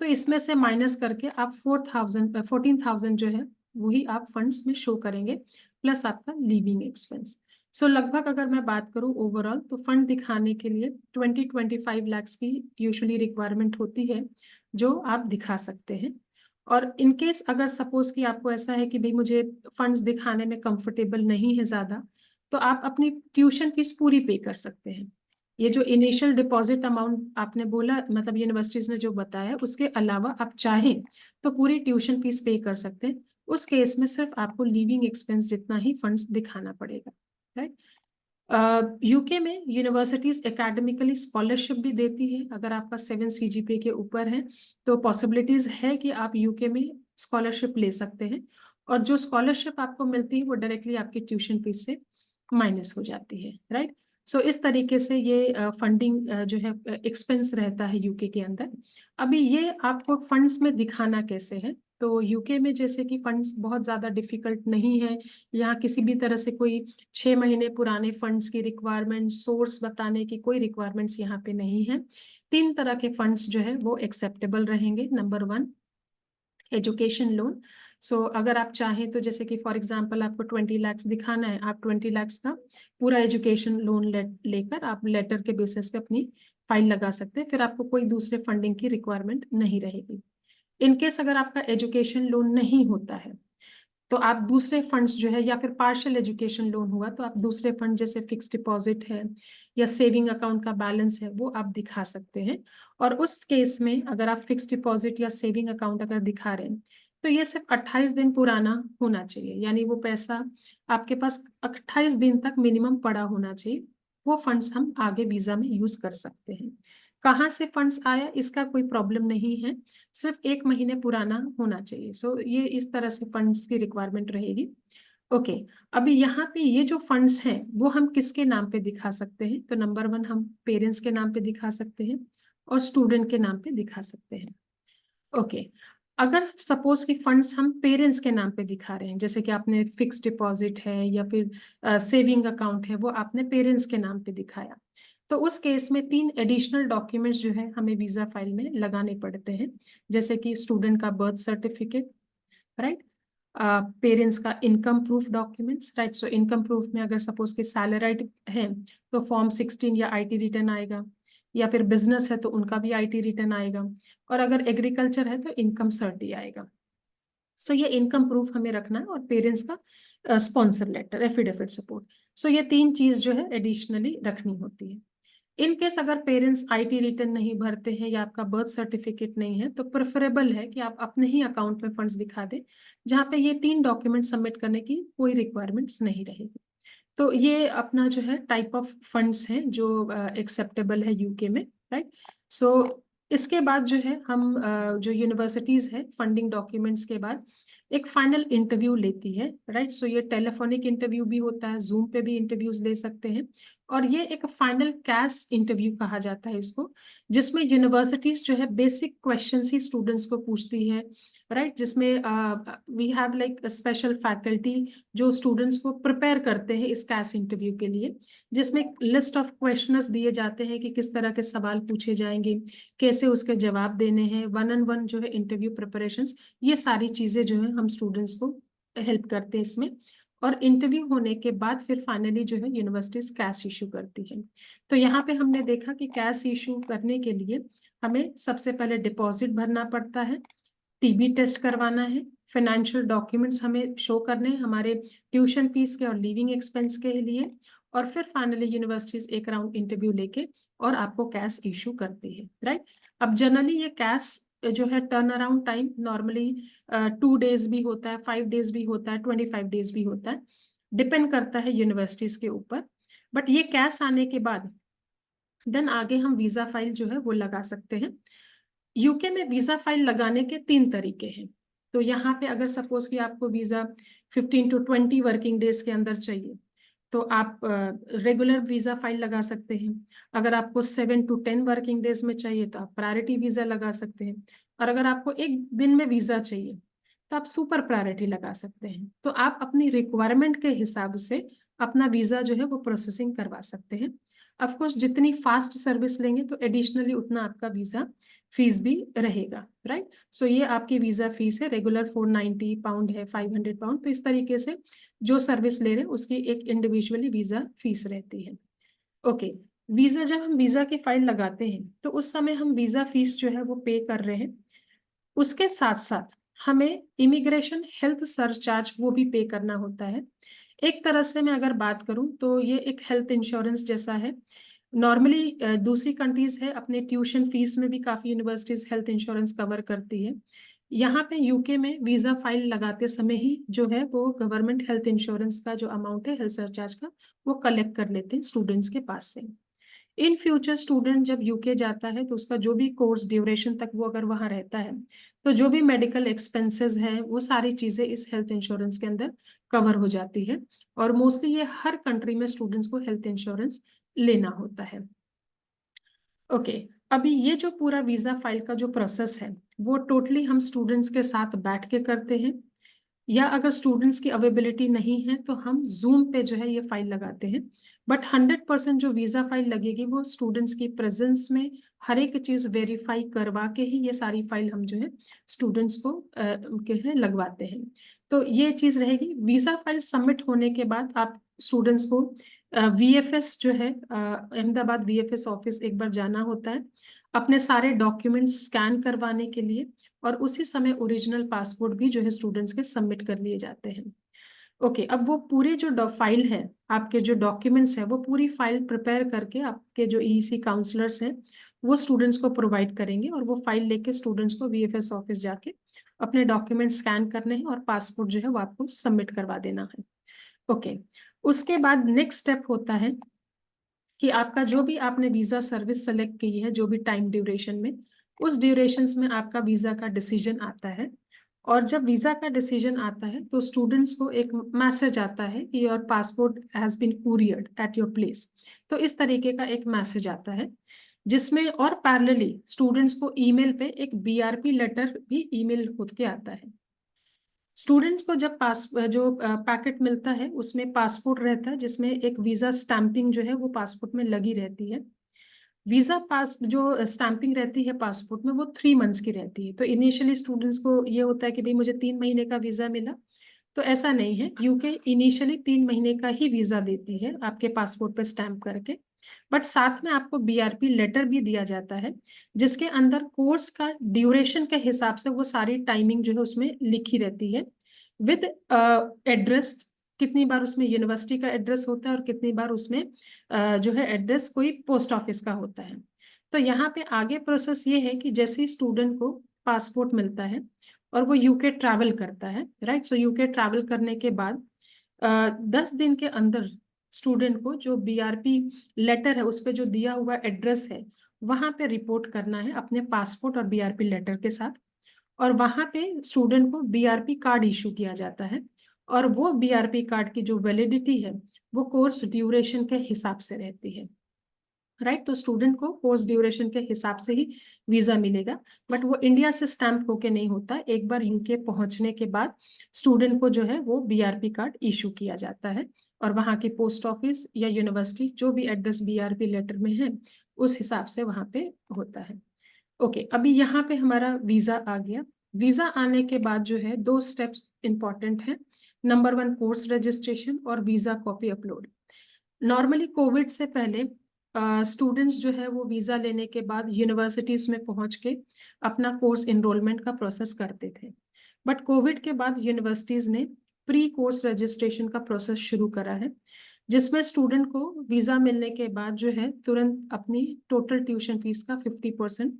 तो इसमें से माइनस करके आप 14,000 जो है वही आप फंड्स में शो करेंगे, प्लस आपका लिविंग एक्सपेंस। सो लगभग अगर मैं बात करूं ओवरऑल, तो फंड दिखाने के लिए 20-25 लाख की यूजुअली रिक्वायरमेंट होती है, जो आप दिखा सकते हैं। और इन केस अगर सपोज कि आपको ऐसा है कि भाई मुझे फंड्स दिखाने में कंफर्टेबल नहीं है ज्यादा, तो आप अपनी ट्यूशन फीस पूरी पे कर सकते हैं। ये जो इनिशियल डिपॉजिट अमाउंट आपने बोला, मतलब यूनिवर्सिटीज ने जो बताया, उसके अलावा आप चाहें तो पूरी ट्यूशन फीस पे कर सकते हैं। उस केस में सिर्फ आपको लिविंग एक्सपेंस जितना ही फंड्स दिखाना पड़ेगा, राइट। यूके में यूनिवर्सिटीज एकेडमिकली स्कॉलरशिप भी देती है। अगर आपका 7 CGPA के ऊपर है तो पॉसिबिलिटीज है कि आप यूके में स्कॉलरशिप ले सकते हैं, और जो स्कॉलरशिप आपको मिलती है वो डायरेक्टली आपकी ट्यूशन फीस से माइनस हो जाती है, राइट। सो इस तरीके से ये फंडिंग जो है एक्सपेंस रहता है यूके के अंदर। अभी ये आपको फंड्स में दिखाना कैसे है, तो यूके में जैसे कि फंड्स बहुत ज्यादा डिफिकल्ट नहीं है। यहाँ किसी भी तरह से कोई 6 महीने पुराने फंड्स की रिक्वायरमेंट, सोर्स बताने की कोई रिक्वायरमेंट्स यहाँ पे नहीं है। 3 तरह के फंड्स जो है वो एक्सेप्टेबल रहेंगे। Number 1, education loan. सो अगर आप चाहें तो जैसे कि फॉर एग्जांपल आपको 20 लाख दिखाना है, आप 20 लाख का पूरा एजुकेशन लोन लेकर आप लेटर के बेसिस पे अपनी फाइल लगा सकते हैं, फिर आपको कोई दूसरे फंडिंग की रिक्वायरमेंट नहीं रहेगी। इनकेस अगर आपका एजुकेशन लोन नहीं होता है, तो आप दूसरे फंड्स जो है, या फिर पार्शियल एजुकेशन लोन हुआ तो आप दूसरे फंड जैसे फिक्स डिपॉजिट है या सेविंग अकाउंट का बैलेंस है वो आप दिखा सकते हैं। और उस केस में अगर आप फिक्स डिपॉजिट या सेविंग अकाउंट अगर दिखा रहे हैं, तो ये सिर्फ 28 दिन पुराना होना चाहिए, यानी वो पैसा आपके पास 28 दिन तक मिनिमम पड़ा होना चाहिए। वो फंड्स हम आगे वीजा में यूज कर सकते हैं। कहाँ से फंड्स आया इसका कोई प्रॉब्लम नहीं है, सिर्फ 1 महीने पुराना होना चाहिए। सो ये इस तरह से फंड्स की रिक्वायरमेंट रहेगी। ओके, अभी यहाँ पे ये जो फंड्स हैं वो हम किसके नाम पे दिखा सकते हैं, तो नंबर 1 हम पेरेंट्स के नाम पे दिखा सकते हैं और स्टूडेंट के नाम पे दिखा सकते हैं। ओके, अगर सपोज कि फंड्स हम पेरेंट्स के नाम पे दिखा रहे हैं, जैसे कि आपने फिक्स डिपॉजिट है या फिर सेविंग अकाउंट है, वो आपने पेरेंट्स के नाम पे दिखाया, तो उस केस में 3 एडिशनल डॉक्यूमेंट्स जो है हमें वीजा फाइल में लगाने पड़ते हैं। जैसे कि स्टूडेंट का बर्थ सर्टिफिकेट, राइट, पेरेंट्स का income proof documents, right. So income proof में अगर सपोज कि सैलराइड है तो फॉर्म 16 या IT रिटर्न आएगा, या फिर बिजनेस है तो उनका भी IT रिटर्न आएगा, और अगर एग्रीकल्चर है तो इनकम सर्टी आएगा। सो ये इनकम प्रूफ हमें रखना है, और पेरेंट्स का स्पॉन्सर लेटर, एफिडेविट सपोर्ट। सो ये 3 चीज जो है एडिशनली रखनी होती है। इन केस अगर पेरेंट्स IT रिटर्न नहीं भरते हैं या आपका बर्थ सर्टिफिकेट नहीं है, तो प्रेफरेबल है कि आप अपने ही अकाउंट में फंड्स दिखा दें, जहाँ पे ये 3 डॉक्यूमेंट सबमिट करने की कोई रिक्वायरमेंट्स नहीं रहेगी। तो ये अपना जो है टाइप ऑफ फंड्स हैं जो एक्सेप्टेबल है यूके में, राइट। सो इसके बाद जो है हम जो यूनिवर्सिटीज है फंडिंग डॉक्यूमेंट्स के बाद एक फाइनल इंटरव्यू लेती है, राइट। सो ये टेलीफोनिक इंटरव्यू भी होता है, जूम पे भी इंटरव्यूज ले सकते हैं, और ये एक फाइनल कैश इंटरव्यू कहा जाता है इसको, जिसमें यूनिवर्सिटीज जो है बेसिक क्वेश्चंस ही स्टूडेंट्स को पूछती है, राइट। जिसमें we have like special faculty जो स्टूडेंट्स को प्रिपेयर करते हैं इस कैश इंटरव्यू के लिए, जिसमें लिस्ट ऑफ क्वेश्चंस दिए जाते हैं कि किस तरह के सवाल पूछे जाएंगे, कैसे उसके जवाब देने हैं, 1-on-1 जो है इंटरव्यू प्रिपरेशंस, ये सारी चीजें जो है हम स्टूडेंट्स को हेल्प करते हैं इसमें। और इंटरव्यू होने के बाद फिर फाइनली जो है यूनिवर्सिटीज कैश इशू करती है। तो यहाँ पे हमने देखा कि कैश इशू करने के लिए हमें सबसे पहले डिपॉजिट भरना पड़ता है, TB टेस्ट करवाना है, फाइनेंशियल डॉक्यूमेंट्स हमें शो करने हैं हमारे ट्यूशन फीस के और लिविंग एक्सपेंस के लिए, और फिर फाइनली यूनिवर्सिटीज एक राउंड इंटरव्यू लेके और आपको कैश इशू करती है, राइट। अब जनरली ये कैश जो है turn around time normally 2 days भी होता है, 5 डेज भी होता है, 25 डेज भी होता है, डिपेंड करता है यूनिवर्सिटीज के ऊपर। बट ये कैश आने के बाद देन आगे हम वीजा फाइल जो है वो लगा सकते हैं। यूके में वीजा फाइल लगाने के 3 तरीके हैं। तो यहाँ पे अगर सपोज कि आपको वीजा 15 to 20 वर्किंग डेज के अंदर चाहिए, तो आप रेगुलर वीजा फाइल लगा सकते हैं। अगर आपको 7 to 10 वर्किंग डेज में चाहिए तो आप प्रायोरिटी वीजा लगा सकते हैं। और अगर आपको एक दिन में वीजा चाहिए तो आप सुपर प्रायोरिटी लगा सकते हैं। तो आप अपनी रिक्वायरमेंट के हिसाब से अपना वीजा जो है वो प्रोसेसिंग करवा सकते हैं। ऑफ कोर्स जितनी फास्ट सर्विस लेंगे तो एडिशनली उतना आपका वीजा फीस भी रहेगा, राइट। सो ये आपकी वीजा फीस है। रेगुलर 490 पाउंड है, 500 पाउंड। तो इस तरीके से जो सर्विस ले रहे हैं उसकी एक इंडिविजुअली वीजा फीस रहती है। ओके, वीजा जब हम वीजा की फाइल लगाते हैं तो उस समय हम वीजा फीस जो है वो पे कर रहे हैं। उसके साथ साथ हमें इमिग्रेशन हेल्थ सरचार्ज वो भी पे करना होता है। एक तरह से मैं अगर बात करूं तो ये एक हेल्थ इंश्योरेंस जैसा है। नॉर्मली दूसरी कंट्रीज है, अपने ट्यूशन फीस में भी काफी यूनिवर्सिटीज हेल्थ इंश्योरेंस कवर करती है। यहाँ पे यूके में वीजा फाइल लगाते समय ही जो है वो गवर्नमेंट हेल्थ इंश्योरेंस का जो अमाउंट है हेल्थ सरचार्ज का वो कलेक्ट कर लेते हैं स्टूडेंट्स के पास से। इन फ्यूचर स्टूडेंट जब यूके जाता है तो उसका जो भी कोर्स ड्यूरेशन तक वो अगर वहां रहता है तो जो भी मेडिकल एक्सपेंसेस है वो सारी चीजें इस हेल्थ इंश्योरेंस के अंदर कवर हो जाती है। और मोस्टली ये हर कंट्री में स्टूडेंट्स को हेल्थ इंश्योरेंस लेना होता है। ओके, अभी ये जो पूरा वीजा फाइल का जो प्रोसेस है वो टोटली हम स्टूडेंट्स के साथ बैठ के करते हैं, या अगर स्टूडेंट्स की अवेलेबिलिटी नहीं है तो हम जूम पे जो है ये फाइल लगाते हैं। बट 100% जो वीजा फाइल लगेगी वो स्टूडेंट्स की प्रेजेंस में हर एक चीज वेरीफाई करवा के ही ये सारी फाइल हम जो है स्टूडेंट्स को के है लगवाते हैं। तो ये चीज रहेगी। वीजा फाइल सबमिट होने के बाद आप स्टूडेंट्स को वीएफएस जो है अहमदाबाद वीएफएस ऑफिस एक बार जाना होता है अपने सारे डॉक्यूमेंट्स स्कैन करवाने के लिए। और उसी समय ओरिजिनल पासपोर्ट भी जो है स्टूडेंट्स के सबमिट कर लिए जाते हैं। ओके, अब वो पूरे जो फाइल है, आपके जो डॉक्यूमेंट्स है वो पूरी फाइल प्रिपेयर करके आपके जो ईसी काउंसलर्स हैं वो स्टूडेंट्स को प्रोवाइड करेंगे। और वो फाइल लेके स्टूडेंट्स को वीएफएस ऑफिस जाके अपने डॉक्यूमेंट स्कैन करने हैं और पासपोर्ट जो है वो आपको सबमिट करवा देना है। ओके, उसके बाद नेक्स्ट स्टेप होता है कि आपका जो भी आपने वीजा सर्विस सेलेक्ट की है जो भी टाइम ड्यूरेशन में, उस ड्यूरेशंस में आपका वीजा का डिसीजन आता है। और जब वीजा का डिसीजन आता है तो स्टूडेंट्स को एक मैसेज आता है कि your passport has been couriered at your place. तो इस तरीके का एक मैसेज आता है जिसमें और पैरेलली स्टूडेंट्स को ईमेल पे एक बीआरपी लेटर भी ईमेल होके के आता है। स्टूडेंट्स को जब जो पैकेट मिलता है उसमें पासपोर्ट रहता है जिसमें एक वीजा स्टैंपिंग जो है वो पासपोर्ट में लगी रहती है। वीजा पास जो स्टैंपिंग रहती है पासपोर्ट में वो 3 मंथ्स की रहती है। तो इनिशियली स्टूडेंट्स को ये होता है कि भाई मुझे 3 महीने का वीजा मिला। तो ऐसा नहीं है, यूके इनिशियली 3 महीने का ही वीजा देती है आपके पासपोर्ट पे स्टैंप करके। बट साथ में आपको बीआरपी लेटर भी दिया जाता है जिसके अंदर कोर्स का ड्यूरेशन के हिसाब से वो सारी टाइमिंग जो है उसमें लिखी रहती है विद एड्रेस। कितनी बार उसमें यूनिवर्सिटी का एड्रेस होता है और कितनी बार उसमें जो है एड्रेस कोई पोस्ट ऑफिस का होता है। तो यहाँ पे आगे प्रोसेस ये है कि जैसे ही स्टूडेंट को पासपोर्ट मिलता है और वो यूके ट्रैवल करता है, राइट। सो यूके ट्रैवल करने के बाद 10 दिन के अंदर स्टूडेंट को जो बीआरपी लेटर है उस पे जो दिया हुआ एड्रेस है वहां पे रिपोर्ट करना है अपने पासपोर्ट और बीआरपी लेटर के साथ। और वहां पे स्टूडेंट को बीआरपी कार्ड इशू किया जाता है। और वो बीआरपी कार्ड की जो वैलिडिटी है वो कोर्स ड्यूरेशन के हिसाब से रहती है, राइट। तो स्टूडेंट को कोर्स ड्यूरेशन के हिसाब से ही वीजा मिलेगा। बट वो इंडिया से स्टैंप होके नहीं होता, एक बार यूके पहुंचने के बाद स्टूडेंट को जो है वो बीआरपी कार्ड इशू किया जाता है। और वहाँ की पोस्ट ऑफिस या यूनिवर्सिटी जो भी एड्रेस बीआरपी लेटर में है उस हिसाब से वहाँ पे होता है। ओके, अभी यहाँ पे हमारा वीजा आ गया। वीजा आने के बाद जो है 2 स्टेप्स इंपॉर्टेंट है। नंबर 1 कोर्स रजिस्ट्रेशन और visa copy upload. Normally Covid से पहले स्टूडेंट्स जो है वो वीजा लेने के बाद यूनिवर्सिटीज में पहुंच के अपना कोर्स इनरोलमेंट का प्रोसेस करते थे। बट कोविड के बाद यूनिवर्सिटीज ने प्री कोर्स रजिस्ट्रेशन का प्रोसेस शुरू करा है जिसमें स्टूडेंट को वीजा मिलने के बाद जो है तुरंत अपनी टोटल ट्यूशन फीस का 50%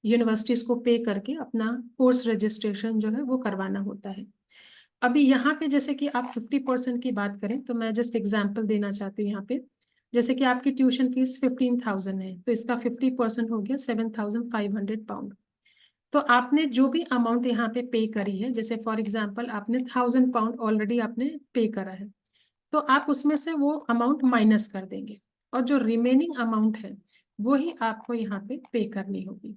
यूनिवर्सिटीज को पे करके अपना कोर्स रजिस्ट्रेशन जो है वो करवाना होता है। अभी यहाँ पे जैसे कि आप 50% की बात करें तो मैं जस्ट एग्जांपल देना चाहती हूँ यहाँ पे। जैसे कि आपकी ट्यूशन फीस 15,000 है तो इसका 50% हो गया 7,500 पाउंड। तो आपने जो भी अमाउंट यहाँ पे पे करी है, जैसे फॉर एग्जांपल आपने 1,000 पाउंड ऑलरेडी आपने पे करा है, तो आप उसमें से वो अमाउंट माइनस कर देंगे और जो रिमेनिंग अमाउंट है वो ही आपको यहाँ पे करनी होगी,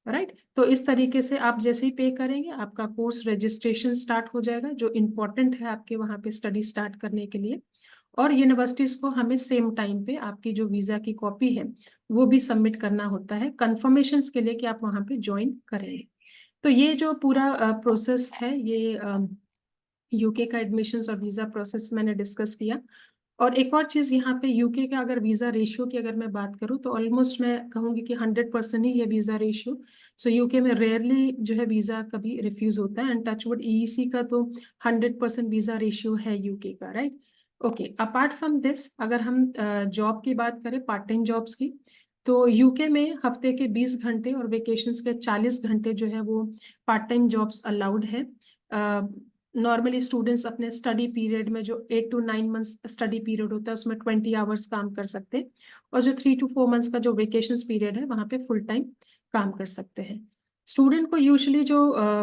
राइट। तो इस तरीके से आप जैसे ही पे करेंगे आपका कोर्स रजिस्ट्रेशन स्टार्ट हो जाएगा, जो इम्पोर्टेंट है आपके वहाँ पे स्टडी स्टार्ट करने के लिए। और यूनिवर्सिटीज को हमें सेम टाइम पे आपकी जो वीजा की कॉपी है वो भी सबमिट करना होता है कंफर्मेशन के लिए कि आप वहाँ पे ज्वाइन करेंगे। तो ये जो पूरा प्रोसेस है, ये यूके का एडमिशन्स और वीजा प्रोसेस मैंने डिस्कस किया। और एक और चीज यहाँ पे यूके का अगर वीजा रेशियो की अगर मैं बात करूँ तो ऑलमोस्ट मैं कहूंगी कि 100% ही है वीजा रेशियो। सो यूके में रेयरली जो है वीजा कभी रिफ्यूज होता है, एंड टचवुड ईईसी का तो 100% वीजा रेशियो है यूके का, right. Okay, apart from this अगर हम जॉब की बात करें, पार्ट टाइम जॉब्स की, तो यूके में हफ्ते के 20 घंटे और वेकेशंस के 40 घंटे जो है वो पार्ट टाइम जॉब्स अलाउड है। नॉर्मली स्टूडेंट्स अपने स्टडी पीरियड में जो 8 to 9 मंथ्स स्टडी पीरियड होता है उसमें 20 आवर्स काम कर सकते हैं, और जो 3 to 4 मंथ्स का जो वेकेशंस पीरियड है वहाँ पे फुल टाइम काम कर सकते हैं। स्टूडेंट को यूजुअली जो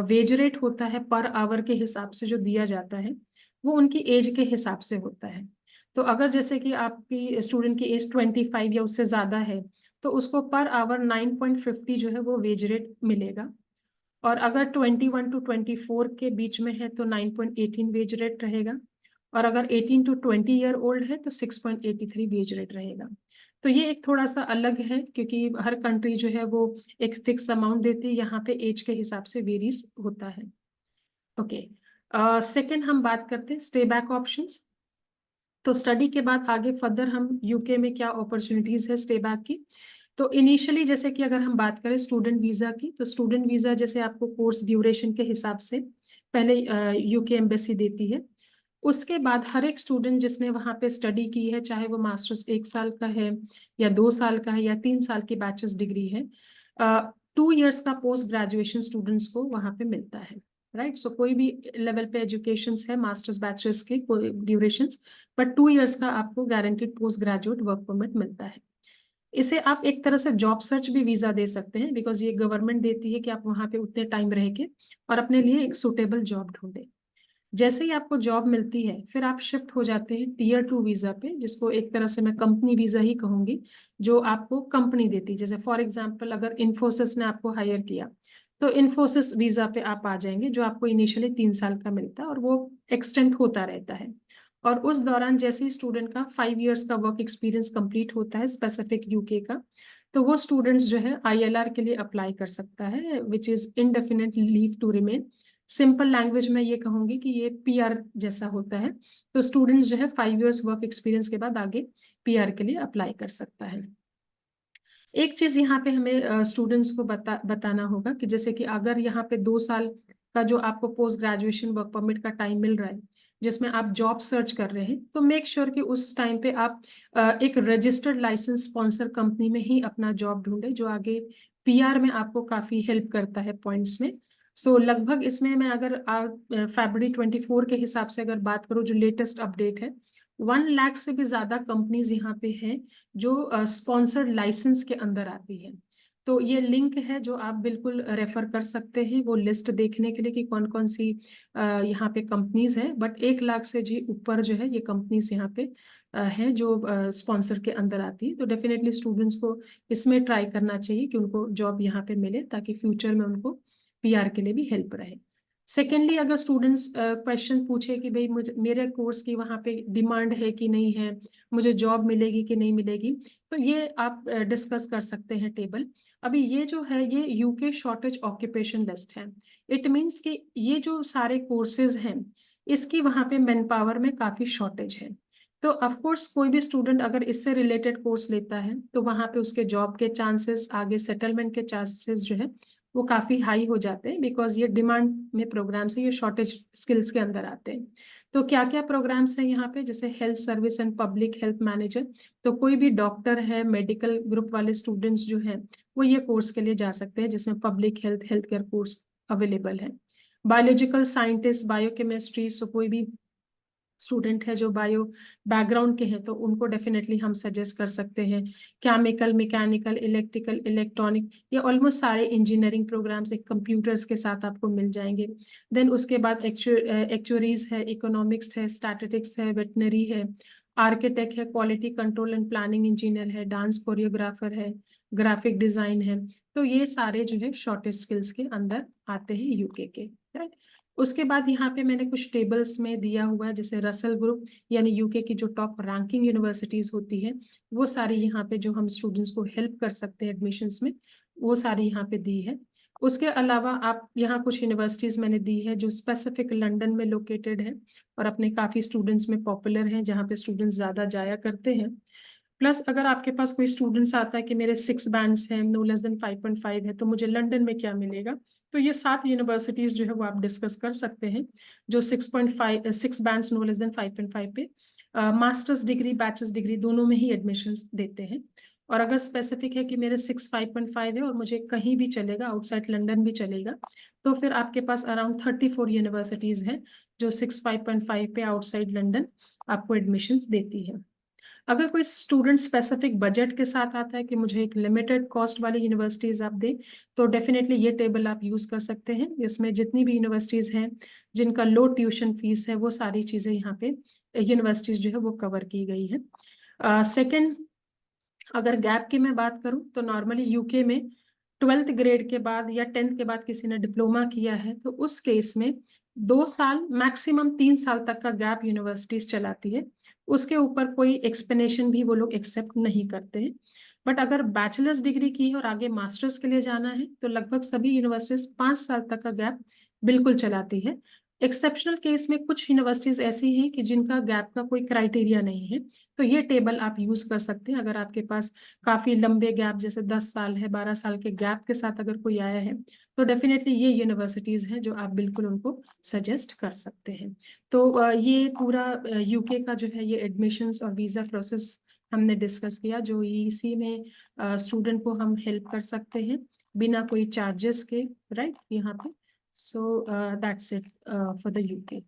वेज रेट होता है पर आवर के हिसाब से जो दिया जाता है वो उनकी एज के हिसाब से होता है। तो अगर जैसे कि आपकी स्टूडेंट की एज 25 या उससे ज्यादा है तो उसको पर आवर 9.50 जो है वो वेज रेट मिलेगा। और अगर 21 to 24 के बीच में है तो 9.18 वेज रेट रहेगा, और अगर 18 to 20 ईयर ओल्ड है तो 6.83 वेज रेट रहेगा। तो ये एक थोड़ा सा अलग है क्योंकि हर कंट्री जो है वो एक फिक्स अमाउंट देती है, यहाँ पे एज के हिसाब से वेरीज होता है। ओके, सेकेंड हम बात करते हैं स्टे बैक ऑप्शंस। तो स्टडी के बाद आगे फर्दर हम यूके में क्या अपॉर्चुनिटीज है स्टे बैक की। तो इनिशियली जैसे कि अगर हम बात करें स्टूडेंट वीजा की, तो स्टूडेंट वीजा जैसे आपको कोर्स ड्यूरेशन के हिसाब से पहले यूके एम्बेसी देती है। उसके बाद हर एक स्टूडेंट जिसने वहाँ पे स्टडी की है, चाहे वो मास्टर्स 1 साल का है या 2 साल का है या 3 साल की बैचलर्स डिग्री है, 2 इयर्स का पोस्ट ग्रेजुएशन स्टूडेंट्स को वहाँ पे मिलता है, राइट। सो कोई भी लेवल पे एजुकेशन है मास्टर्स बैचलर्स के ड्यूरेशन, बट 2 इयर्स का आपको guaranteed post graduate work permit मिलता है। इसे आप एक तरह से जॉब सर्च भी वीजा दे सकते हैं, बिकॉज ये गवर्नमेंट देती है कि आप वहां पे उतने टाइम रह के और अपने लिए एक सुटेबल जॉब ढूंढे। जैसे ही आपको जॉब मिलती है फिर आप शिफ्ट हो जाते हैं Tier 2 वीजा पे, जिसको एक तरह से मैं कंपनी वीजा ही कहूंगी, जो आपको कंपनी देती है। जैसे फॉर एग्जांपल अगर इन्फोसिस ने आपको हायर किया तो इन्फोसिस वीजा पे आप आ जाएंगे, जो आपको इनिशियली 3 साल का मिलता है और वो एक्सटेंड होता रहता है। और उस दौरान जैसे ही स्टूडेंट का 5 इयर्स का वर्क एक्सपीरियंस कंप्लीट होता है स्पेसिफिक यूके का, तो वो स्टूडेंट्स जो है ILR के लिए अप्लाई कर सकता है, which is indefinite leave to remain. Simple language में ये कहूंगी कि ये PR जैसा होता है। तो स्टूडेंट्स जो है 5 इयर्स वर्क एक्सपीरियंस के बाद आगे PR के लिए अप्लाई कर सकता है। एक चीज यहाँ पे हमें स्टूडेंट्स को बताना होगा कि जैसे कि अगर यहाँ पे 2 साल का जो आपको पोस्ट ग्रेजुएशन वर्क परमिट का टाइम मिल रहा है जिसमें आप जॉब सर्च कर रहे हैं, तो मेक श्योर कि उस टाइम पे आप एक रजिस्टर्ड लाइसेंस स्पॉन्सर कंपनी में ही अपना जॉब ढूंढे, जो आगे PR में आपको काफी हेल्प करता है पॉइंट्स में। सो लगभग इसमें मैं अगर February 24 के हिसाब से अगर बात करूँ, जो लेटेस्ट अपडेट है, 1 लाख से भी ज्यादा कंपनीज यहाँ पे हैं जो स्पॉन्सर्ड लाइसेंस के अंदर आती है। तो ये लिंक है जो आप बिल्कुल रेफर कर सकते हैं वो लिस्ट देखने के लिए कि कौन कौन सी यहाँ पे कंपनीज है। बट 1 लाख से जी ऊपर जो है ये कंपनीज यहाँ पे हैं जो स्पॉन्सर के अंदर आती है। तो डेफिनेटली स्टूडेंट्स को इसमें ट्राई करना चाहिए कि उनको जॉब यहाँ पे मिले, ताकि फ्यूचर में उनको PR के लिए भी हेल्प रहे। सेकेंडली, अगर स्टूडेंट्स क्वेश्चन पूछे कि भाई मुझे मेरे कोर्स की वहाँ पे डिमांड है कि नहीं है, मुझे जॉब मिलेगी कि नहीं मिलेगी, तो ये आप डिस्कस कर सकते हैं टेबल। अभी ये जो है ये यूके शॉर्टेज ऑक्यूपेशन लिस्ट है। इट मीन्स कि ये जो सारे कोर्सेज हैं इसकी वहाँ पे मैन पावर में काफी शॉर्टेज है। तो ऑफ कोर्स कोई भी स्टूडेंट अगर इससे रिलेटेड कोर्स लेता है तो वहाँ पे उसके जॉब के चांसेस, आगे सेटलमेंट के चांसेस जो है वो काफी हाई हो जाते हैं, बिकॉज ये डिमांड में प्रोग्राम्स है, ये शॉर्टेज स्किल्स के अंदर आते हैं। तो क्या क्या प्रोग्राम्स हैं यहाँ पे, जैसे health service and public health manager. तो कोई भी डॉक्टर है, मेडिकल ग्रुप वाले स्टूडेंट्स जो हैं वो ये कोर्स के लिए जा सकते हैं, जिसमें public health care course available है। बायोलॉजिकल साइंटिस्ट, बायोकेमिस्ट्री, सो कोई भी स्टूडेंट है जो बायो बैकग्राउंड के हैं तो उनको डेफिनेटली हम सजेस्ट कर सकते हैं। केमिकल, मैकेनिकल, इलेक्ट्रिकल, इलेक्ट्रॉनिक, ये ऑलमोस्ट सारे इंजीनियरिंग प्रोग्राम्स एक कंप्यूटर्स के साथ आपको मिल जाएंगे। देन उसके बाद एक्चुअरीज है, इकोनॉमिक्स है, स्टैटिस्टिक्स है, वेटनरी है, आर्किटेक्ट है, quality control and planning engineer है, डांस कोरियोग्राफर है, ग्राफिक डिजाइन है। तो ये सारे जो है शॉर्टेज स्किल्स के अंदर आते हैं यूके के, राइट। उसके बाद यहाँ पे मैंने कुछ टेबल्स में दिया हुआ है, जैसे रसल ग्रुप यानी यूके की जो टॉप रैंकिंग यूनिवर्सिटीज होती है वो सारी यहाँ पे जो हम स्टूडेंट्स को हेल्प कर सकते हैं एडमिशन्स में, वो सारी यहाँ पे दी है। उसके अलावा आप यहाँ कुछ यूनिवर्सिटीज मैंने दी है जो स्पेसिफिक लंदन में लोकेटेड है और अपने काफी स्टूडेंट्स में पॉपुलर हैं, जहाँ पे स्टूडेंट्स ज्यादा जाया करते हैं। प्लस अगर आपके पास कोई स्टूडेंट्स आता है कि मेरे 6 बैंड्स हैं, नो लेस देन 5.5 है, तो मुझे लंदन में क्या मिलेगा, तो ये 7 यूनिवर्सिटीज जो है वो आप डिस्कस कर सकते हैं जो 6 बैंड्स नो लेस देन 5.5 पे मास्टर्स डिग्री, बैचलर्स डिग्री दोनों में ही एडमिशन्स देते हैं। और अगर स्पेसिफिक है कि मेरे 5.5 है और मुझे कहीं भी चलेगा, आउटसाइड लंदन भी चलेगा, तो फिर आपके पास अराउंड 34 यूनिवर्सिटीज हैं जो 5.5 पे आउटसाइड लंदन आपको एडमिशन्स देती है। अगर कोई स्टूडेंट स्पेसिफिक बजट के साथ आता है कि मुझे एक लिमिटेड कॉस्ट वाली यूनिवर्सिटीज आप दें, तो डेफिनेटली ये टेबल आप यूज कर सकते हैं। इसमें जितनी भी यूनिवर्सिटीज हैं जिनका लो ट्यूशन फीस है वो सारी चीजें यहाँ पे यूनिवर्सिटीज जो है वो कवर की गई है। सेकेंड, अगर गैप की मैं बात करूं तो नॉर्मली यूके में 12th ग्रेड के बाद या 10th के बाद किसी ने डिप्लोमा किया है तो उस केस में 2 साल मैक्सिमम 3 साल तक का गैप यूनिवर्सिटीज चलाती है। उसके ऊपर कोई एक्सप्लेनेशन भी वो लोग एक्सेप्ट नहीं करते हैं। बट अगर बैचलर्स डिग्री की है और आगे मास्टर्स के लिए जाना है तो लगभग सभी यूनिवर्सिटीज 5 साल तक का गैप बिल्कुल चलाती है। एक्सेप्शनल केस में कुछ यूनिवर्सिटीज ऐसी हैं कि जिनका गैप का कोई क्राइटेरिया नहीं है, तो ये टेबल आप यूज कर सकते हैं। अगर आपके पास काफी लंबे गैप जैसे 10 साल है, 12 साल के गैप के साथ अगर कोई आया है तो डेफिनेटली ये यूनिवर्सिटीज हैं जो आप बिल्कुल उनको सजेस्ट कर सकते हैं। तो ये पूरा यूके का जो है ये एडमिशन्स और वीजा प्रोसेस हमने डिस्कस किया, जो इसी में स्टूडेंट को हम हेल्प कर सकते हैं बिना कोई चार्जेस के, राइट, यहाँ पे। So that's it for the UK.